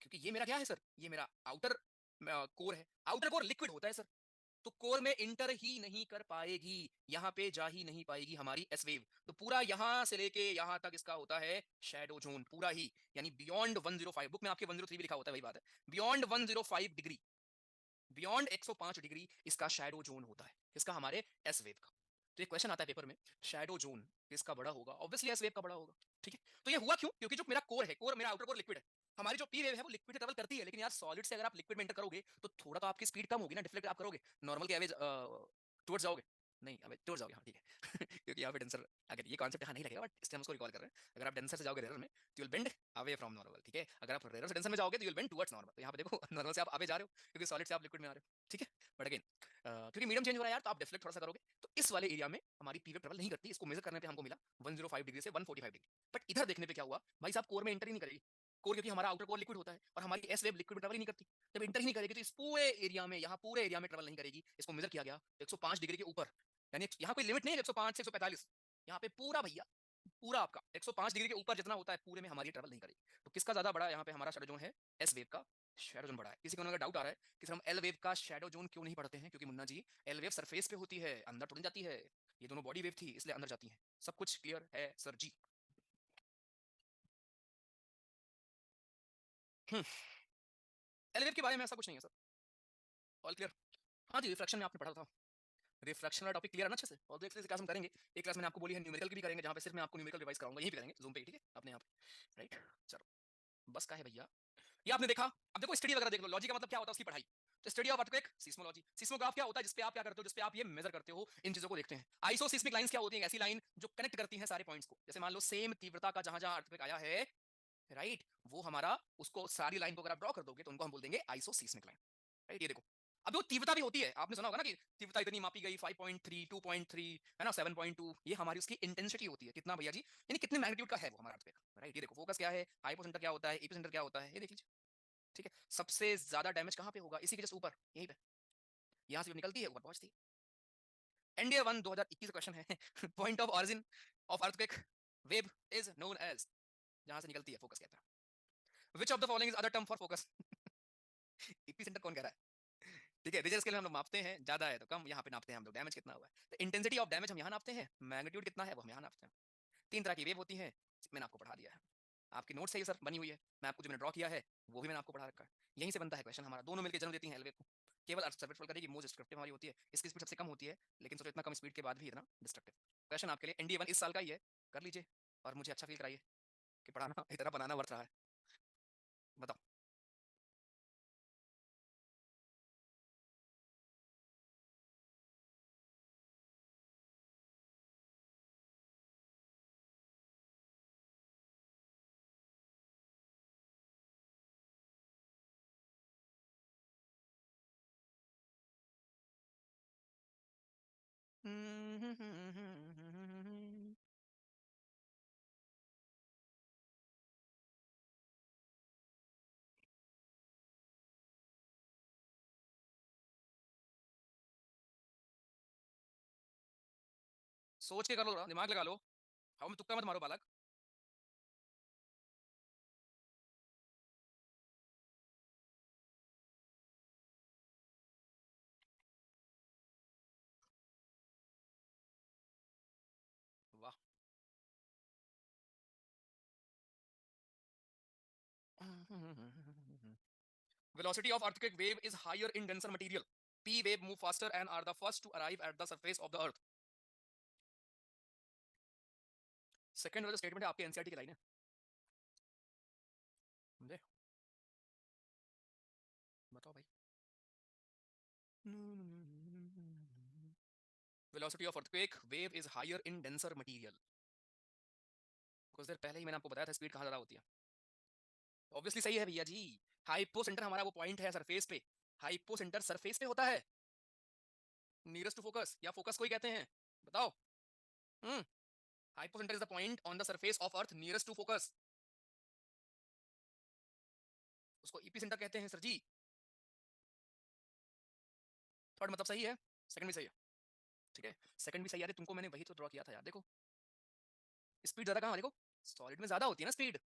क्योंकि ये मेरा क्या है सर, ये मेरा आउटर कोर है, आउटर कोर लिक्विड होता है सर, तो कोर में इंटर ही नहीं कर पाएगी, यहाँ पे जा ही नहीं पाएगी हमारी एस वेव। तो पूरा यहाँ से लेके यहाँ तक इसका होता है शैडो जोन पूरा ही, यानी बियॉन्ड 105, बुक में आपके 103 भी लिखा होता है, वही बात है, बियॉन्ड 105 डिग्री, बियॉन्ड 105 डिग्री इसका शैडो जोन होता है, इसका हमारे एस वेव का। तो एक क्वेश्चन आता है पेपर में, शैडो जोन किसका बड़ा होगा? ऑब्वियसली एस वेव का बड़ा होगा, ठीक है। तो ये हुआ क्यों? क्योंकि जो मेरा कोर है, कोर मेरा आउटर कोर लिक्विड है, हमारी जो पी वेव है वो लिक्विड ट्रेवल करती है, लेकिन यार सॉलिड से अगर आप लिक्विड में एंटर करोगे तो थोड़ा तो आपकी स्पीड कम होगी ना, डिफ्लेक्ट आप करोगे, नॉर्मल के एवरेज टुवर्ड्स जाओगे, नहीं अबे टुवर्ड्स जाओगे, हाँ ठीक है क्योंकि यहाँ पे डेंसर, अगर ये कॉन्सेप्ट यहाँ नहीं लगेगा बट इसलिए हम उसको रिकॉल कर रहे हैं। अगर आप डेंसर से जाओगे रेयर में तो you will bend away from normal, ठीक है। अगर आप रेयर से डेंसर में जाओगे तो you will bend towards normal. तो यहाँ पे देखो नॉर्मल से आप अवे जा रहे हो क्योंकि सॉलिड से आप लिक्विड में आ रहे हो, ठीक है। बट अगेन क्योंकि मीडियम चेंज हो रहा है यार, तो आप डिफ्लेक्ट थोड़ा सा करोगे, तो इस वाले एरिया में हमारी पी वेव ट्रेवल नहीं करती। इसको मेजर करने पे हमको मिला 105 डिग्री से 145 डिग्री। बट इधर देखने पे क्या हुआ भाई साहब, कोर में एंटर ही नहीं करेगी, कोर क्योंकि हमारा आउटर कोर लिक्विड होता है और हमारी एस वेव लिक्विड में ट्रेवल ही नहीं करती। जब इंटर ही नहीं करेगी तो इस पूरे एरिया में, यहाँ पूरे एरिया में ट्रेवल नहीं करेगी। इसको मेजर किया गया 105 डिग्री के ऊपर, यानी यहाँ कोई लिमिट नहीं है 105 से 145, यहाँ पे पूरा भैया पूरा आपका 105 डिग्री के ऊपर जितना होता है पूरे में हमारी ट्रेवल नहीं करेगी। तो किसका ज्यादा बड़ा यहाँ पे हमारा शैडो जोन है? एस वेव का शैडो जोन बड़ा है। किसी को अगर डाउट आ रहा है कि सर हम एल वेव का शैडो जोन क्यों नहीं पढ़ते हैं, क्योंकि Munna G L wave surface पे होती है, अंदर थोड़ी जाती है, ये दोनों बॉडी वेव थी इसलिए अंदर जाती है। सब कुछ क्लियर है सर जी? एल वेव के बारे में ऐसा कुछ नहीं है सर, ऑल क्लियर। हाँ जी, रिफ्रैक्शन में आपने पढ़ा था, रिफ्रैक्शन वाला टॉपिक क्लियर है ना अच्छे से? और एक क्लास हम करेंगे, एक क्लास मैंने आपको बोली है न्यूमेरिकल की भी करेंगे, जहाँ पे सिर्फ मैं आपको न्यूमेरिकल रिवाइज कराऊंगा, यहीं पे करेंगे जूम पे, ठीक है अपने यहाँ पे, राइट। चलो बस का है भैया, ये आपने देखा। अब देखो स्टडी वगैरह देख लो, लॉजिक का मतलब क्या होता है उसकी पढ़ाई। तो study of earthquake, seismology, seismograph क्या होता है जिसपे आप क्या करते हो, जिसपे आप ये मेजर करते हो, इन चीजों को देखते हैं। आइसोसिस्मिक लाइंस क्या होती है? ऐसी लाइन जो कनेक्ट करती है सारे पॉइंट्स को, जैसे मान लो सेम तीव्रता का जहां जहां अर्थक्वेक आया है, राइट, वो हमारा उसको सारी लाइन को अगर आप ड्रॉ कर दोगे तो उनको हम बोल देंगे आइसोसिस्मिक लाइन, राइट। ये देखो, अब वो तीव्रता भी होती है, आपने सुना होगा ना कि तीव्रता इतनी मापी गई 5.3, 2.3, है ना, 7.2, ये हमारी उसकी इंटेंसिटी होती है, कितना भैया जी, यानी कितने मैग्नीट्यूड का है वो हमारा अर्थक्वेक, राइट। ये देखो फोकस क्या है, हाइपोसेंटर क्या होता है, एपिसेंटर क्या होता है, ये देख लीजिए, ठीक है। सबसे ज्यादा डैमेज कहाँ पे होगा? इसी के जस्ट ऊपर, यहीं पे, यहाँ से निकलती है ऊपर पहुंचती है। एनडीए 1 2021 का क्वेश्चन है point of origin of earthquake wave is known as, जहां से निकलती है फोकस कहता है। Which of the following is other term for focus? Epicentre कौन कह रहा है? ठीक है, रिजल्ट स्केल में हम लोग मापते हैं, ज्यादा है तो कम, यहाँ पे नापते हैं हम लोग डैमेज कितना हुआ है। तो इंटेंसिटी ऑफ डैमेज हम यहाँ नापते हैं, मैग्नीट्यूड कितना है वो हम यहाँ नापते हैं। 3 तरह की वेव होती है, मैंने आपको पढ़ा दिया है, आपकी नोट से ये सर बनी हुई है, मैं आपको जो मैंने ड्रॉ किया है वो भी मैंने आपको पढ़ा रखा है। यहीं से बनता है क्वेश्चन हमारा, दोनों मिलकर जन्म देती हैं एल वेव को। केवल अर्थ सरफेस करेगी, मोस्ट डिस्ट्रक्टिव हमारी होती है, इसकी स्पीड सबसे कम होती है, लेकिन सोचो इतना कम स्पीड के बाद भी इतना डिस्ट्रक्टिव। क्वेश्चन आपके लिए, एनडीए 1 इस साल का ही है, कर लीजिए और मुझे अच्छा फील कराइए कि पढ़ाना इतना बनाना वर्थ रहा है। बताओ। सोच के कर लो, दिमाग लगा लो, हम तुक्का मत मारो बालक। वाह। Velocity of earthquake wave is higher in denser material. P wave move faster and are the first to arrive at the surface of the earth. Second वाला स्टेटमेंट है आपके एनसीईआरटी की लाइन है, समझे? बताओ भाई। Velocity of earthquake wave is higher in denser material. कुछ देर पहले ही मैंने आपको बताया था स्पीड कहाँ ज्यादा होती है। ऑब्वियसली सही है भैया जी, हाइपो सेंटर हमारा वो पॉइंट है सरफेस पे हाइपोसेंटर सरफेस पे होता है, नियरेस्ट टू फोकस या फोकस को ही कहते हैं, बताओ। Hypocentre is the point on the surface of earth nearest to focus, उसको एपिसेंटर कहते हैं सर जी। थर्ड मतलब सही है, सेकंड भी सही है, ठीक है। सेकंड भी सही है, तुमको मैंने वही तो ड्रॉ किया था यार। देखो स्पीड ज्यादा कहाँ, देखो सॉलिड में ज्यादा होती है ना स्पीड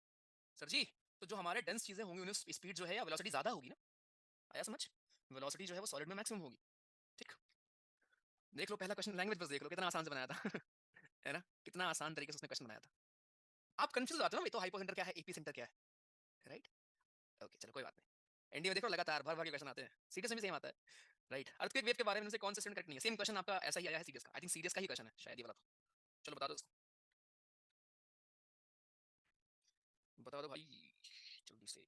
सर जी। तो जो हमारे डेंस चीजें होंगी उन्हें स्पीड जो है या वेलोसिटी ज्यादा होगी ना, आया समझ। वेलोसिटी जो है वो सॉलिड में मैक्सिमम होगी, ठीक। देख लो पहला क्वेश्चन, लैंग्वेज बस देख लो कितना आसान से बनाया था है ना, कितना आसान तरीके से उसने क्वेश्चन बनाया था। आप कंफ्यूज हो जाते हो ना, ये तो हाइपोसेंटर क्या है, एपीसेंटर क्या है, राइट। ओके चलो कोई बात नहीं। एनडीए में देखो लगातार भर भर के क्वेश्चन आते हैं, सीरियस में भी सेम आता है, राइट। अर्थक्वेक वेव के बारे में से कौन सा स्टेटमेंट करेक्ट नहीं है, सेम क्वेश्चन आपका ऐसा ही आया है सीरियस का, आई थिंक सीरियस का ही क्वेश्चन है शायद ये वाला। तो चलो बता दो उसको, बता दो भाई जल्दी से।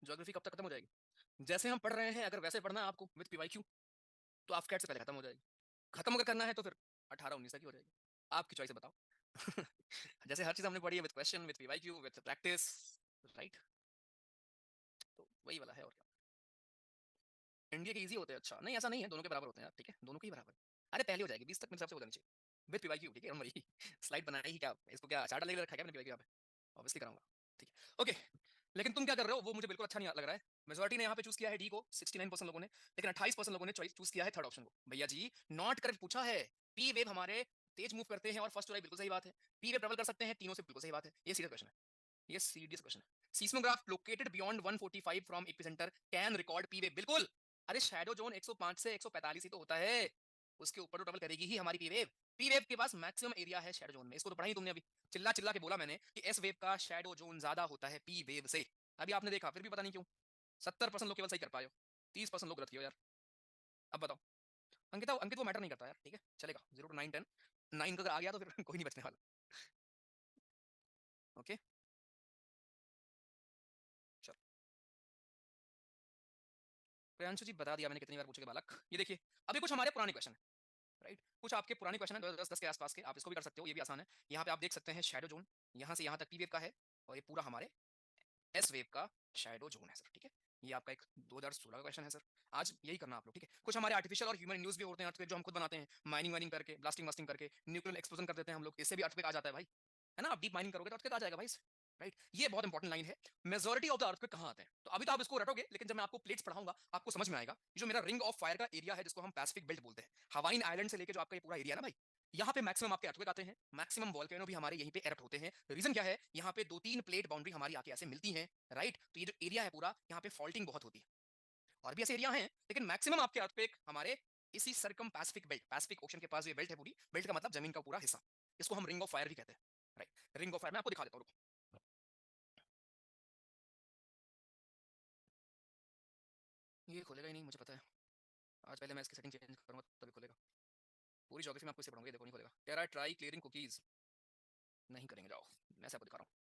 ज्योग्राफी कब तक खत्म हो जाएगी, जैसे हम पढ़ रहे हैं अगर वैसे पढ़ना है आपको विद पीवाईक्यू तो आप कैट से पहले खत्म हो जाएगी। खत्म अगर करना है तो फिर 18-19 तक ही हो जाएगी, आपकी चॉइस है, बताओ जैसे हर चीज हमने पढ़ी है with question with PYQ with practice, right. तो वही वाला है और क्या। इंडिया के इजी होते हैं, अच्छा नहीं ऐसा नहीं है, दोनों के बराबर होते हैं यार, ठीक है दोनों के ही बराबर। अरे पहले हो जाएगी 20 तक मेरे हिसाब से हो जानी चाहिए विद पीवाईक्यू, ठीक है। हम वही स्लाइड बनाई ही क्या, इसको क्या चार्ट डालने के लिए रखा है क्या मैंने पीवाईक्यू पे, ऑब्वियसली कराऊंगा, ठीक है ओके। लेकिन तुम क्या कर रहे हो वो मुझे बिल्कुल अच्छा नहीं लग रहा है। मेजॉरिटी ने यहाँ पे चूज किया है डी को 69% लोगों ने, लेकिन 28% लोगों ने चूज किया है थर्ड ऑप्शन को। भैया जी नॉट करेक्ट पूछा है, पी वेव हमारे तेज मूव करते हैं और फर्स्ट बिल्कुल सही बात है, पी वेव ट्रेवल कर सकते हैं तीनों से, बिल्कुल सही बात है, ये सीरियस क्वेश्चन है, ये सीरियस क्वेश्चन है। Seismograph located beyond 145 from epicentre can record P wave, बिल्कुल। अरे शैडो जोन 105 से 145 ही तो होता है, उसके ऊपर तो ट्रेवल करेगी ही हमारी पी वेव। पी वेव के पास मैक्सिमम एरिया है शैडो जोन में, इसको तो पढ़ा ही तुमने अभी, चिल्ला चिल्ला के बोला मैंने कि एस वेव का शैडो जोन ज्यादा होता है पी वेव से, अभी आपने देखा फिर भी पता नहीं क्यों 70% लोग केवल सही कर पाए हो, 30% लोग गलत किए हो यार। अब बताओ अंकिता, अंकित वो मैटर नहीं करता यार, ठीक है चलेगा 0 to 9 10, 9 का अगर आ गया तो फिर कोई नहीं बचने वाला, ओके चलो। प्रियांशु जी बता दिया मैंने कितनी बार पूछे बालक, ये देखिए अभी कुछ हमारे पुराने क्वेश्चन है, राइट। कुछ आपके पुराने क्वेश्चन है 2010 के आसपास के, आप इसको भी कर सकते हो, ये भी आसान है। यहाँ पे आप देख सकते हैं शैडो जोन यहाँ से यहाँ तक पी वेव का है, और ये पूरा हमारे एस वेव का शैडो जोन है सर, ठीक है। ये आपका एक 2016 का क्वेश्चन है सर, आज यही करना आप लोग, ठीक है। कुछ हमारे आर्टिफिशियल और ह्यूमन न्यूज भी होते हैं जो हम खुद बनाते हैं, माइनिंग वाइनिंग करके, ब्लास्टिंग वास्टिंग करके, न्यूक्लियर एक्सप्लोजन कर देते हैं हम लोग, इससे भी अर्थक्वेक आ जाता है भाई, है ना। आप डीप माइनिंग करोगे तो अर्थक्वेक आ जाएगा भाई, राइट। ये बहुत इंपॉर्टेंट लाइन है, मेजॉरिटी ऑफ द अर्थक्वेक कहाँ आते हैं, तो अभी तो आप इसको रटोगे, लेकिन जब मैं आपको प्लेट्स पढ़ाऊंगा आपको समझ में आएगा। ये जो मेरा रिंग ऑफ फायर का एरिया है जिसको हम पैसिफिक बेल्ट बोलते हैं, हवाइन आइलैंड से लेके जो आपका ये पूरा एरिया है ना भाई, यहाँ पे मैक्सिमम आपके अर्थक्वेक आते हैं, मैक्सिमम वोल्केनो भी हमारे यहीं पे एरप्ट होते हैं। रीजन क्या है, यहाँ पे 2-3 प्लेट बाउंड्री हमारी आके ऐसे मिलती हैं, राइट। तो ये जो एरिया है पूरा यहाँ पे फॉल्टिंग बहुत होती है, और भी ऐसे एरिया हैं, लेकिन मैक्सिमम आपके अर्थक्वेक हमारे इसी circum Pacific belt, Pacific ocean के पास ये बेल्ट है पूरी, बेल्ट का मतलब जमीन का पूरा हिस्सा, इसको हम रिंग ऑफ फायर भी कहते हैं, राइट। रिंग ऑफ फायर मैं आपको दिखा देता हूँ, ये खोलेगा ही नहीं मुझे पता है, आज पहले मैं इसकी सेटिंग चेंज करूंगा तभी खोलेगा। पूरी ज्योग्राफी में आपको इसे पढ़ाऊंगा, देखो नहीं खोलेगा, कह रहा है ट्राई क्लियरिंग कुकीज, नहीं करेंगे जाओ, मैं आपको दिखा रहा हूँ।